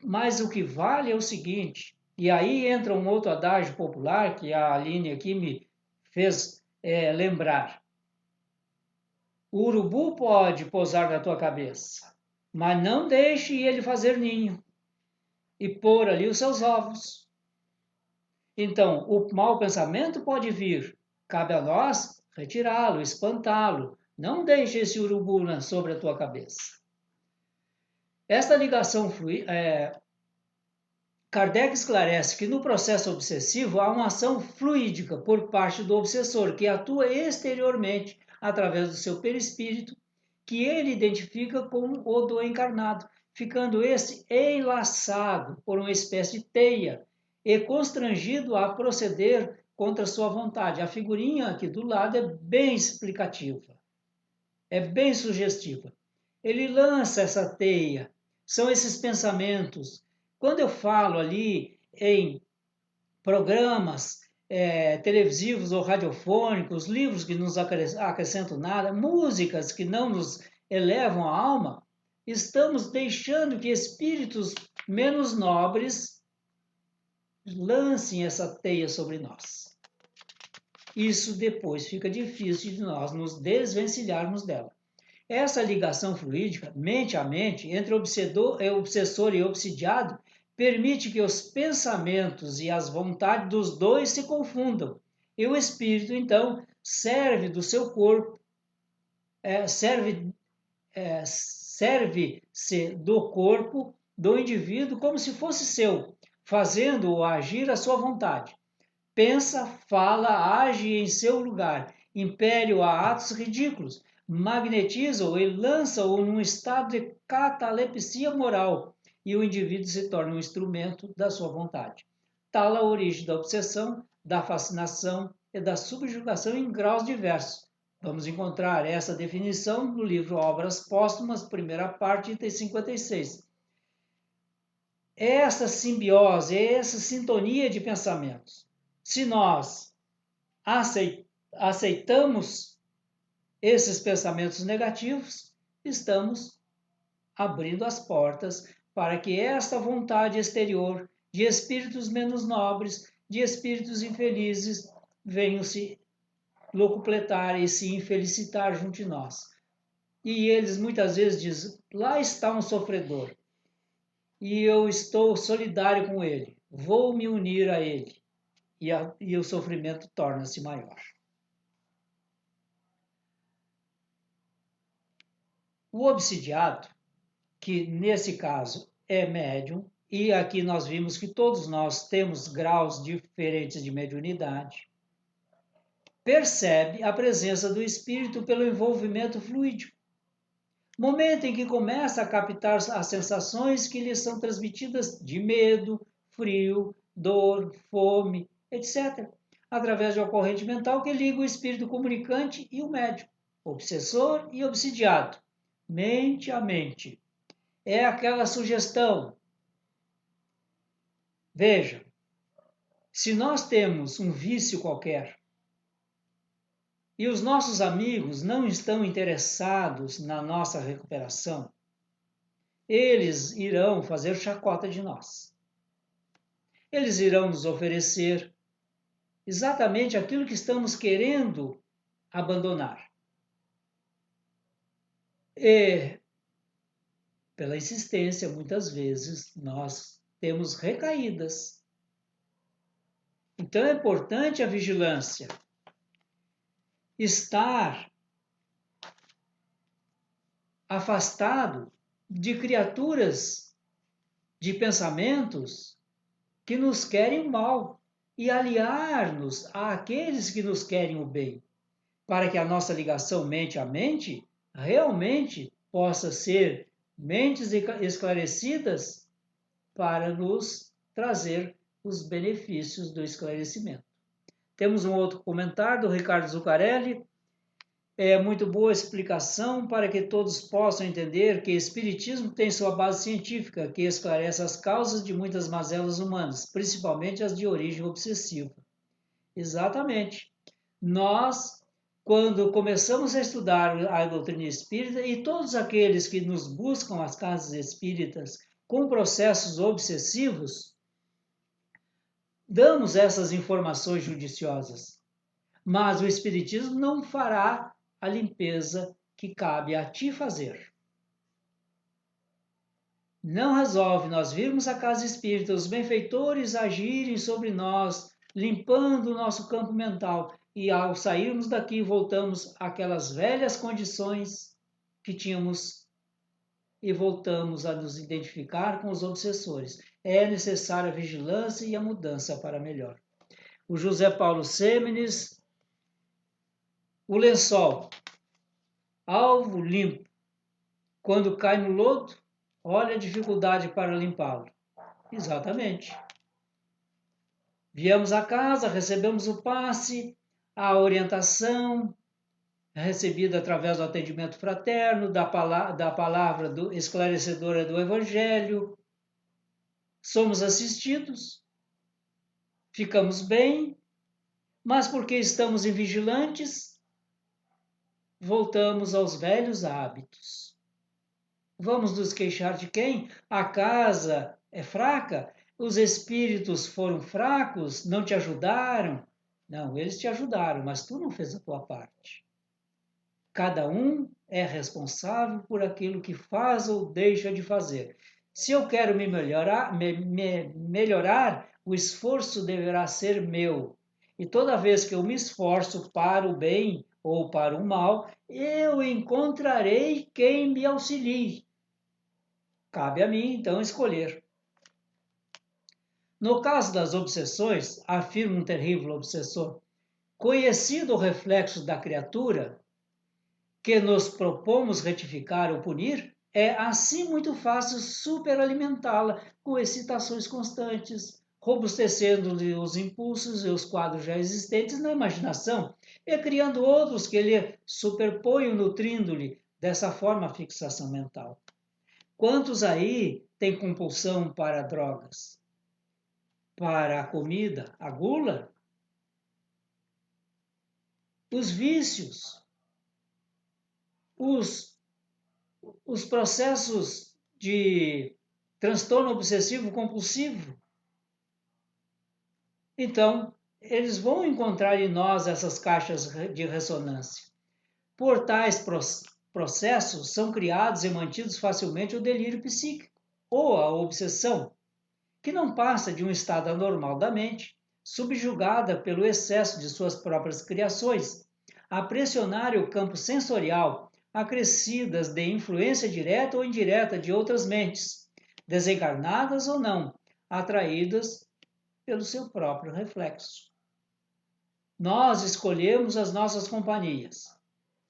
Mas o que vale é o seguinte, e aí entra um outro adágio popular que a Aline aqui me fez lembrar. O urubu pode pousar na tua cabeça, mas não deixe ele fazer ninho e pôr ali os seus ovos. Então, o mau pensamento pode vir, cabe a nós retirá-lo, espantá-lo. Não deixe esse urubu sobre a tua cabeça. Esta ligação Kardec esclarece que no processo obsessivo há uma ação fluídica por parte do obsessor, que atua exteriormente através do seu perispírito, que ele identifica como o do encarnado, ficando esse enlaçado por uma espécie de teia e constrangido a proceder contra sua vontade. A figurinha aqui do lado é bem explicativa, é bem sugestiva. Ele lança essa teia, são esses pensamentos. Quando eu falo ali em programas televisivos ou radiofônicos, livros que nos acrescentam nada, músicas que não nos elevam a alma, estamos deixando que espíritos menos nobres lancem essa teia sobre nós. Isso depois fica difícil de nós nos desvencilharmos dela. Essa ligação fluídica, mente a mente, entre obsessor e obsidiado, permite que os pensamentos e as vontades dos dois se confundam. E o espírito, então, serve do seu corpo, serve-se do corpo do indivíduo como se fosse seu, fazendo-o agir à sua vontade. Pensa, fala, age em seu lugar, império a atos ridículos, magnetiza-o e lança-o num estado de catalepsia moral, e o indivíduo se torna um instrumento da sua vontade. Tal a origem da obsessão, da fascinação e da subjugação em graus diversos. Vamos encontrar essa definição no livro Obras Póstumas, primeira parte, item 56. Essa simbiose, essa sintonia de pensamentos, se nós aceitamos esses pensamentos negativos, estamos abrindo as portas para que esta vontade exterior de espíritos menos nobres, de espíritos infelizes, venham se locupletar e se infelicitar junto de nós. E eles muitas vezes dizem, lá está um sofredor, e eu estou solidário com ele, vou me unir a ele. E o sofrimento torna-se maior. O obsidiado, que nesse caso é médium, e aqui nós vimos que todos nós temos graus diferentes de mediunidade, percebe a presença do espírito pelo envolvimento fluídico. Momento em que começa a captar as sensações que lhe são transmitidas de medo, frio, dor, fome, etc., através de uma corrente mental que liga o espírito comunicante e o médium, obsessor e obsidiado, mente a mente. É aquela sugestão. Veja, se nós temos um vício qualquer e os nossos amigos não estão interessados na nossa recuperação, eles irão fazer chacota de nós. Eles irão nos oferecer exatamente aquilo que estamos querendo abandonar. E, pela insistência, muitas vezes nós temos recaídas. Então é importante a vigilância. Estar afastado de criaturas, de pensamentos que nos querem o mal e aliar-nos àqueles que nos querem o bem, para que a nossa ligação mente a mente realmente possa ser mentes esclarecidas para nos trazer os benefícios do esclarecimento. Temos um outro comentário do Ricardo Zuccarelli. É muito boa a explicação para que todos possam entender que o Espiritismo tem sua base científica, que esclarece as causas de muitas mazelas humanas, principalmente as de origem obsessiva. Exatamente. Nós, quando começamos a estudar a doutrina espírita, e todos aqueles que nos buscam as casas espíritas com processos obsessivos, damos essas informações judiciosas. Mas o Espiritismo não fará a limpeza que cabe a ti fazer. Não resolve nós virmos a casa espírita, os benfeitores agirem sobre nós, limpando o nosso campo mental, e ao sairmos daqui voltamos àquelas velhas condições que tínhamos e voltamos a nos identificar com os obsessores. É necessária a vigilância e a mudança para melhor. O José Paulo Sêmenes, o lençol, alvo limpo, quando cai no lodo, olha a dificuldade para limpá-lo. Exatamente. Viemos a casa, recebemos o passe, a orientação recebida através do atendimento fraterno, da palavra esclarecedora do Evangelho. Somos assistidos, ficamos bem, mas porque estamos invigilantes, voltamos aos velhos hábitos. Vamos nos queixar de quem? A casa é fraca? Os espíritos foram fracos? Não te ajudaram? Não, eles te ajudaram, mas tu não fez a tua parte. Cada um é responsável por aquilo que faz ou deixa de fazer. Se eu quero me melhorar, o esforço deverá ser meu. E toda vez que eu me esforço para o bem ou para o mal, eu encontrarei quem me auxilie. Cabe a mim, então, escolher. No caso das obsessões, afirma um terrível obsessor, conhecido o reflexo da criatura que nos propomos retificar ou punir, é assim muito fácil superalimentá-la com excitações constantes, robustecendo-lhe os impulsos e os quadros já existentes na imaginação e criando outros que lhe superponham, nutrindo-lhe dessa forma a fixação mental. Quantos aí têm compulsão para drogas? Para a comida, a gula? Os vícios? Os processos de transtorno obsessivo compulsivo? Então, eles vão encontrar em nós essas caixas de ressonância. Por tais processos são criados e mantidos facilmente o delírio psíquico ou a obsessão, que não passa de um estado anormal da mente, subjugada pelo excesso de suas próprias criações, a pressionar o campo sensorial, acrescidas de influência direta ou indireta de outras mentes, desencarnadas ou não, atraídas pelo seu próprio reflexo. Nós escolhemos as nossas companhias.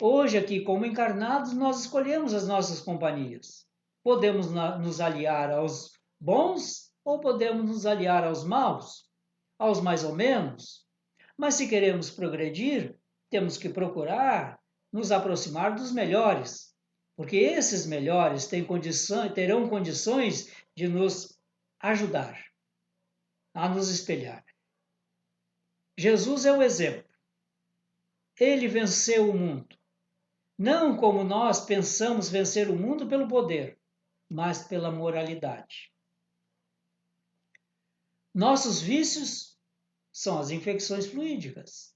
Hoje, aqui, como encarnados, nós escolhemos as nossas companhias. Podemos nos aliar aos bons ou podemos nos aliar aos maus, aos mais ou menos. Mas se queremos progredir, temos que procurar nos aproximar dos melhores, porque esses melhores terão condições de nos ajudar a nos espelhar. Jesus é o exemplo. Ele venceu o mundo. Não como nós pensamos vencer o mundo pelo poder, mas pela moralidade. Nossos vícios são as infecções fluídicas.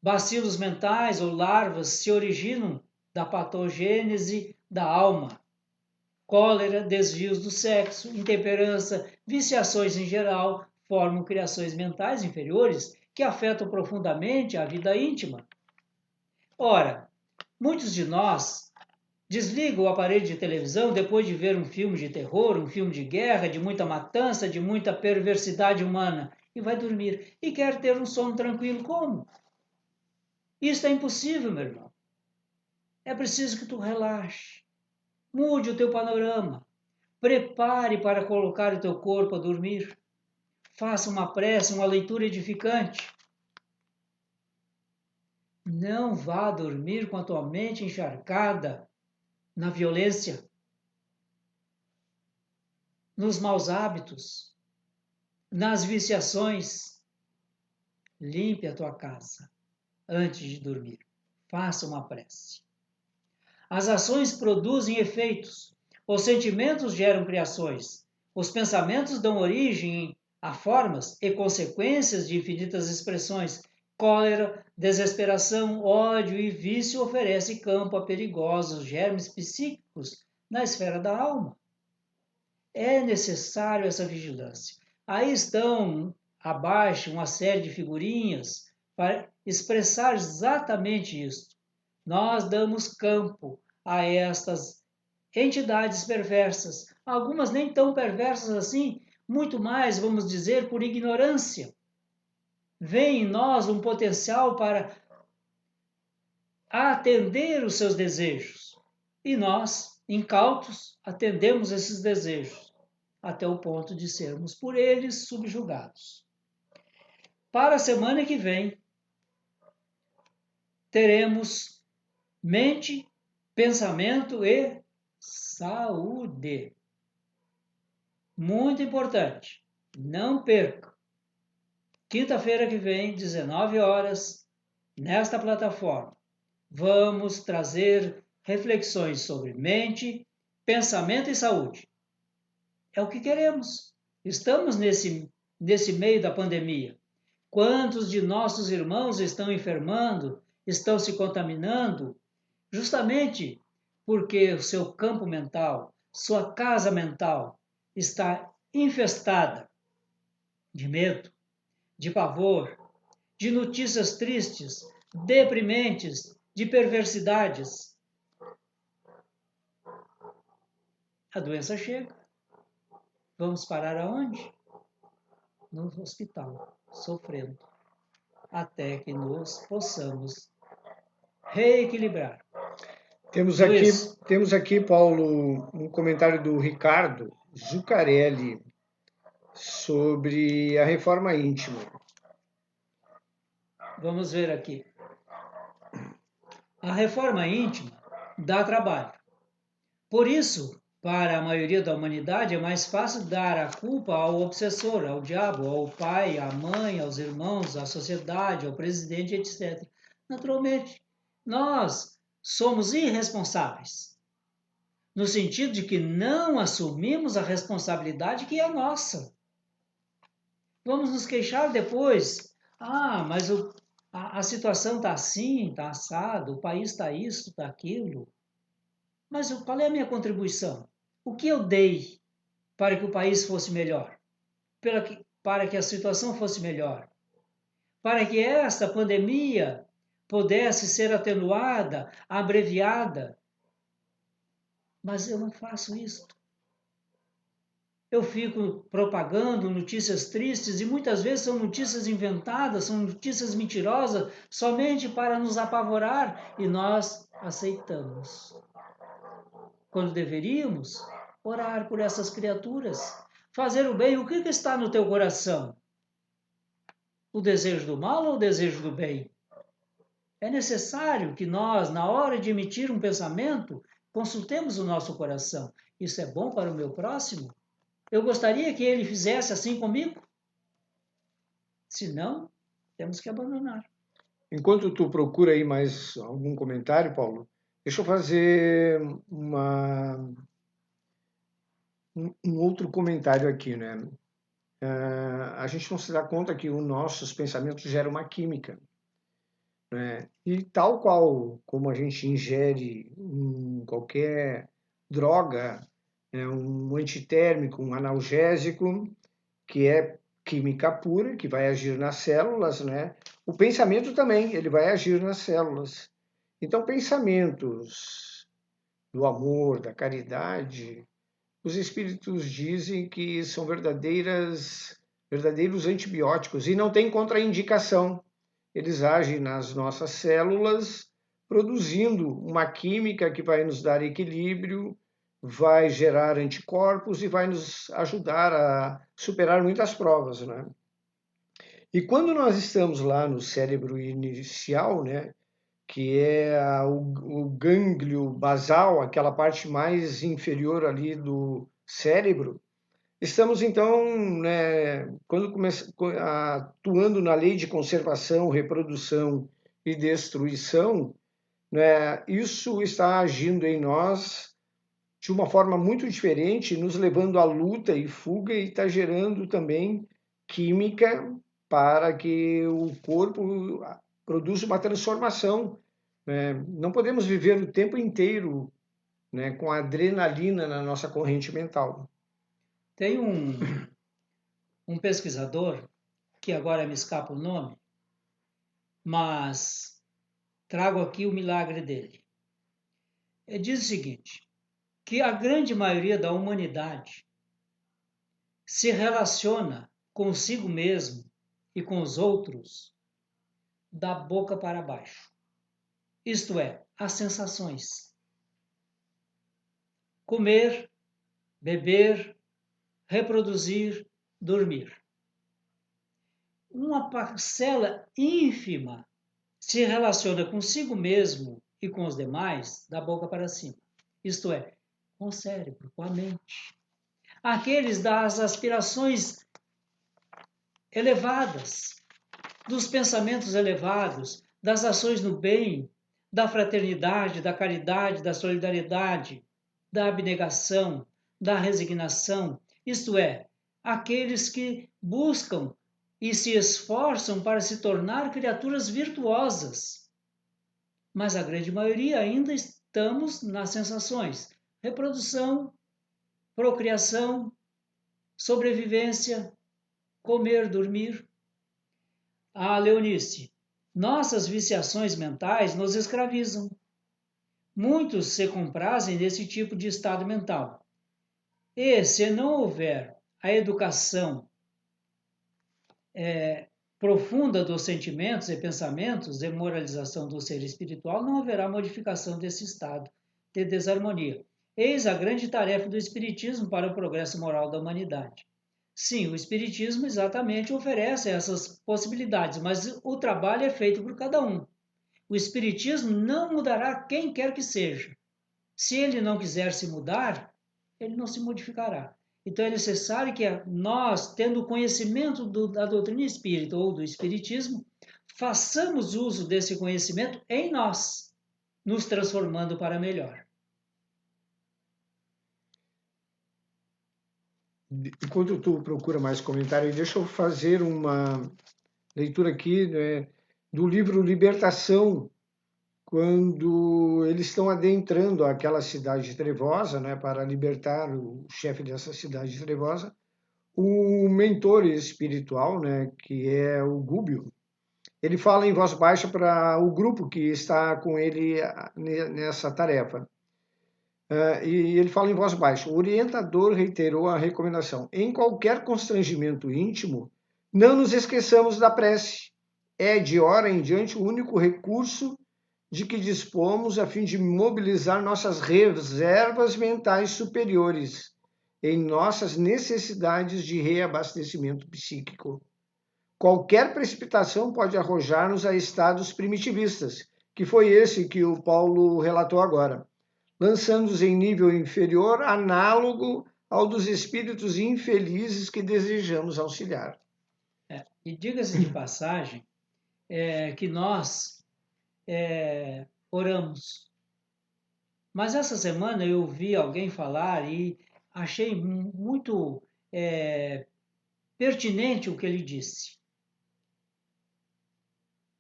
Bacilos mentais ou larvas se originam da patogênese da alma. Cólera, desvios do sexo, intemperança, viciações em geral, formam criações mentais inferiores que afetam profundamente a vida íntima. Ora, muitos de nós desligam o aparelho de televisão depois de ver um filme de terror, um filme de guerra, de muita matança, de muita perversidade humana, e vai dormir. E quer ter um sono tranquilo. Como? Isso é impossível, meu irmão. É preciso que tu relaxe. Mude o teu panorama. Prepare para colocar o teu corpo a dormir. Faça uma prece, uma leitura edificante. Não vá dormir com a tua mente encharcada na violência, nos maus hábitos, nas viciações. Limpe a tua casa antes de dormir. Faça uma prece. As ações produzem efeitos. Os sentimentos geram criações. Os pensamentos dão origem a formas e consequências de infinitas expressões. Cólera, desesperação, ódio e vício oferecem campo a perigosos germes psíquicos na esfera da alma. É necessário essa vigilância. Aí estão abaixo uma série de figurinhas para expressar exatamente isso. Nós damos campo a estas entidades perversas, algumas nem tão perversas assim, muito mais, vamos dizer, por ignorância. Vê em nós um potencial para atender os seus desejos. E nós, incautos, atendemos esses desejos, até o ponto de sermos por eles subjugados. Para a semana que vem, teremos mente, pensamento e saúde. Muito importante. Não perca. Quinta-feira que vem, 19 horas, nesta plataforma, vamos trazer reflexões sobre mente, pensamento e saúde. É o que queremos. Estamos nesse meio da pandemia. Quantos de nossos irmãos estão enfermando, estão se contaminando, justamente porque o seu campo mental, sua casa mental, está infestada de medo, de pavor, de notícias tristes, deprimentes, de perversidades. A doença chega. Vamos parar aonde? No hospital, sofrendo, até que nos possamos reequilibrar. Temos aqui, Paulo, um comentário do Ricardo Zuccarelli sobre a reforma íntima. Vamos ver aqui. A reforma íntima dá trabalho. Por isso, para a maioria da humanidade, é mais fácil dar a culpa ao obsessor, ao diabo, ao pai, à mãe, aos irmãos, à sociedade, ao presidente, etc. Naturalmente, nós somos irresponsáveis, no sentido de que não assumimos a responsabilidade que é nossa. Vamos nos queixar depois. Mas a situação está assim, está assado, o país está isso, está aquilo. Mas qual é a minha contribuição? O que eu dei para que o país fosse melhor? Para que a situação fosse melhor? Para que esta pandemia pudesse ser atenuada, abreviada? Mas eu não faço isso. Eu fico propagando notícias tristes e muitas vezes são notícias inventadas, são notícias mentirosas, somente para nos apavorar e nós aceitamos. Quando deveríamos orar por essas criaturas, fazer o bem. O que está no teu coração? O desejo do mal ou o desejo do bem? É necessário que nós, na hora de emitir um pensamento, consultemos o nosso coração. Isso é bom para o meu próximo? Eu gostaria que ele fizesse assim comigo? Se não, temos que abandonar. Enquanto tu procura aí mais algum comentário, Paulo, deixa eu fazer um outro comentário aqui, né? A gente não se dá conta que os nossos pensamentos geram uma química, né? E tal qual como a gente ingere qualquer droga, é um antitérmico, um analgésico, que é química pura, que vai agir nas células, né? O pensamento também, ele vai agir nas células. Então, pensamentos do amor, da caridade, os espíritos dizem que são verdadeiros antibióticos e não tem contraindicação. Eles agem nas nossas células, produzindo uma química que vai nos dar equilíbrio, vai gerar anticorpos e vai nos ajudar a superar muitas provas, né? E quando nós estamos lá no cérebro inicial, né, que é o gânglio basal, aquela parte mais inferior ali do cérebro, estamos então, né, atuando na lei de conservação, reprodução e destruição, né, isso está agindo em nós de uma forma muito diferente, nos levando à luta e fuga e está gerando também química para que o corpo produza uma transformação, né? Não podemos viver o tempo inteiro, né, com adrenalina na nossa corrente mental. Tem um pesquisador, que agora me escapa o nome, mas trago aqui o milagre dele. Ele diz o seguinte, que a grande maioria da humanidade se relaciona consigo mesmo e com os outros da boca para baixo. Isto é, as sensações. Comer, beber, reproduzir, dormir. Uma parcela ínfima se relaciona consigo mesmo e com os demais da boca para cima. Isto é, com o cérebro, com a mente. Aqueles das aspirações elevadas, dos pensamentos elevados, das ações no bem, da fraternidade, da caridade, da solidariedade, da abnegação, da resignação, isto é, aqueles que buscam e se esforçam para se tornar criaturas virtuosas. Mas a grande maioria ainda estamos nas sensações: reprodução, procriação, sobrevivência, comer, dormir. Ah, Leonice, nossas viciações mentais nos escravizam. Muitos se comprazem nesse tipo de estado mental. E se não houver a educação profunda dos sentimentos e pensamentos e moralização do ser espiritual, não haverá modificação desse estado de desarmonia. Eis a grande tarefa do Espiritismo para o progresso moral da humanidade. Sim, o Espiritismo exatamente oferece essas possibilidades, mas o trabalho é feito por cada um. O Espiritismo não mudará quem quer que seja. Se ele não quiser se mudar, ele não se modificará. Então é necessário que nós, tendo conhecimento da doutrina espírita ou do Espiritismo, façamos uso desse conhecimento em nós, nos transformando para melhor. Enquanto tu procura mais comentário, deixa eu fazer uma leitura aqui, né, do livro Libertação, quando eles estão adentrando aquela cidade trevosa, né, para libertar o chefe dessa cidade trevosa, o mentor espiritual, né, que é o Gúbio, ele fala em voz baixa para o grupo que está com ele nessa tarefa. E ele fala em voz baixa. O orientador reiterou a recomendação: em qualquer constrangimento íntimo, não nos esqueçamos da prece. É, de hora em diante, o único recurso de que dispomos a fim de mobilizar nossas reservas mentais superiores em nossas necessidades de reabastecimento psíquico. Qualquer precipitação pode arrojar-nos a estados primitivistas, que foi esse que o Paulo relatou agora, lançando-os em nível inferior, análogo ao dos espíritos infelizes que desejamos auxiliar. E diga-se de passagem que nós oramos. Mas essa semana eu vi alguém falar e achei muito pertinente o que ele disse.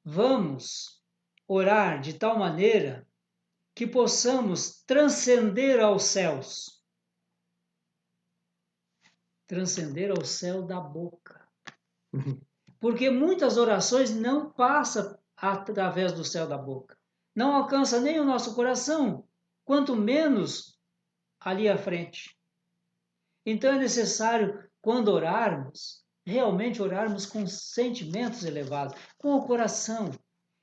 Vamos orar de tal maneira que possamos transcender aos céus. transcender ao céu da boca. Porque muitas orações não passam através do céu da boca. Não alcança nem o nosso coração, quanto menos ali à frente. Então é necessário, quando orarmos, realmente orarmos com sentimentos elevados, com o coração.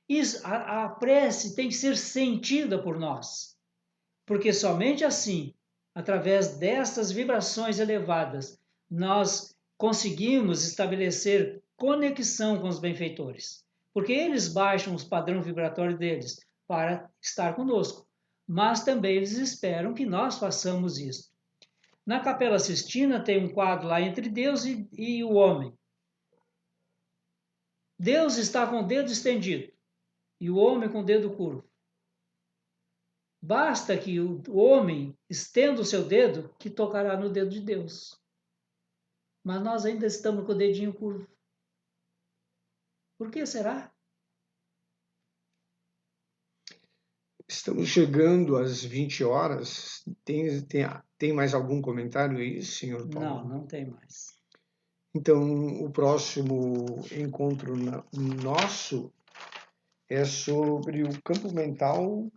Isso, a prece tem que ser sentida por nós, porque somente assim, através destas vibrações elevadas, nós conseguimos estabelecer conexão com os benfeitores, porque eles baixam os padrões vibratórios deles para estar conosco, mas também eles esperam que nós façamos isso. Na Capela Sistina tem um quadro lá entre Deus e o homem. Deus está com o dedo estendido e o homem com o dedo curvo. Basta que o homem estenda o seu dedo, que tocará no dedo de Deus. Mas nós ainda estamos com o dedinho curvo. Por que será? Estamos chegando às 20 horas. Tem mais algum comentário aí, senhor Paulo? Não tem mais. Então, o próximo encontro nosso é sobre o campo mental,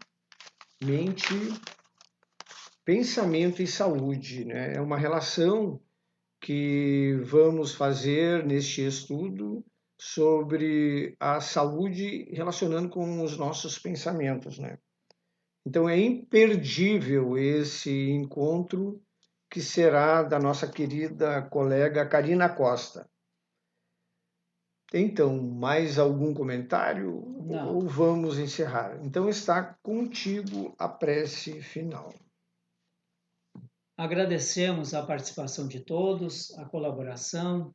mente, pensamento e saúde, né? É uma relação que vamos fazer neste estudo sobre a saúde relacionando com os nossos pensamentos, né? Então é imperdível esse encontro que será da nossa querida colega Karina Costa. Então, mais algum comentário? Não. Ou vamos encerrar? Então está contigo a prece final. Agradecemos a participação de todos, a colaboração,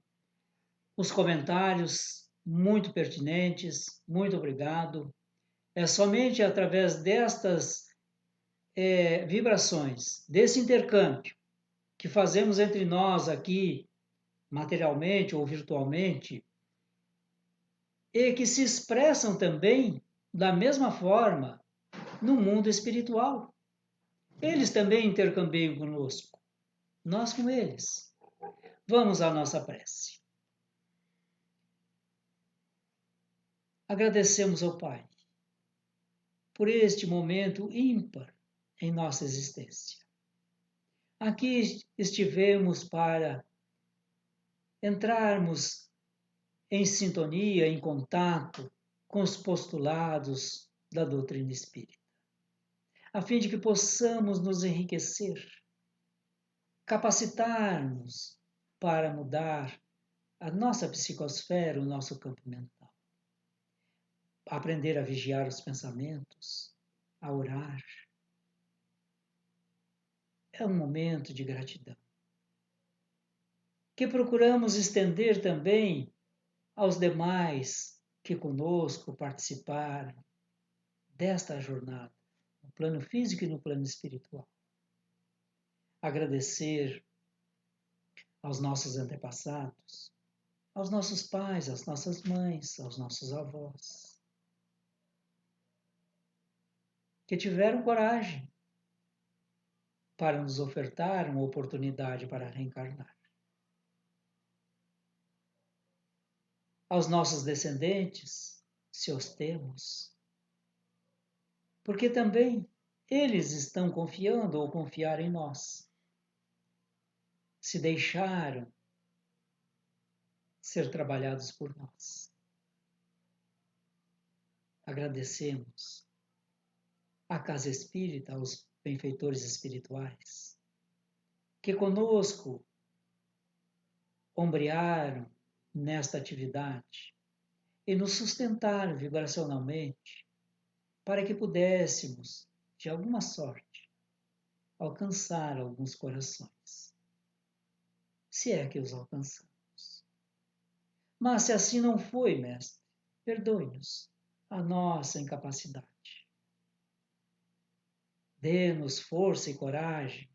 os comentários muito pertinentes. Muito obrigado. É somente através destas vibrações, desse intercâmbio que fazemos entre nós aqui, materialmente ou virtualmente, e que se expressam também da mesma forma no mundo espiritual. Eles também intercambiam conosco, nós com eles. Vamos à nossa prece. Agradecemos ao Pai por este momento ímpar em nossa existência. Aqui estivemos para entrarmos em sintonia, em contato com os postulados da doutrina espírita, a fim de que possamos nos enriquecer, capacitar-nos para mudar a nossa psicosfera, o nosso campo mental, aprender a vigiar os pensamentos, a orar. É um momento de gratidão, que procuramos estender também aos demais que conosco participaram desta jornada, no plano físico e no plano espiritual. Agradecer aos nossos antepassados, aos nossos pais, às nossas mães, aos nossos avós, que tiveram coragem para nos ofertar uma oportunidade para reencarnar. Aos nossos descendentes, se os temos, porque também eles estão confiando ou confiaram em nós. Se deixaram ser trabalhados por nós. Agradecemos à Casa Espírita, aos benfeitores espirituais, que conosco ombrearam nesta atividade e nos sustentaram vibracionalmente para que pudéssemos, de alguma sorte, alcançar alguns corações, se é que os alcançamos. Mas se assim não foi, mestre, perdoe-nos a nossa incapacidade. Dê-nos força e coragem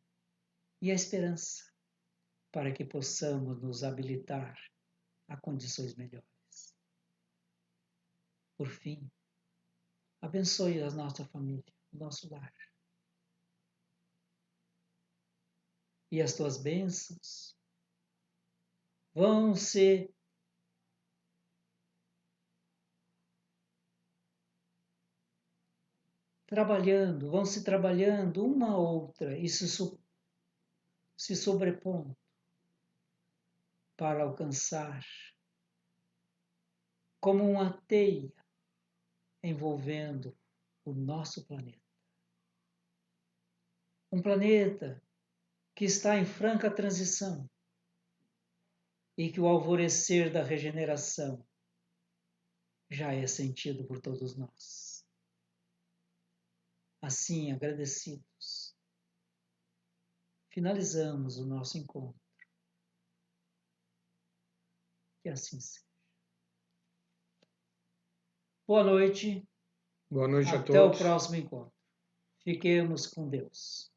e a esperança para que possamos nos habilitar a condições melhores. Por fim, abençoe a nossa família, o nosso lar. E as tuas bênçãos vão se trabalhando uma a outra e se sobrepondo para alcançar como uma teia envolvendo o nosso planeta. Um planeta que está em franca transição e que o alvorecer da regeneração já é sentido por todos nós. Assim, agradecidos, finalizamos o nosso encontro. Que assim seja. Boa noite. Boa noite a Até o todos. próximo encontro. Fiquemos com Deus.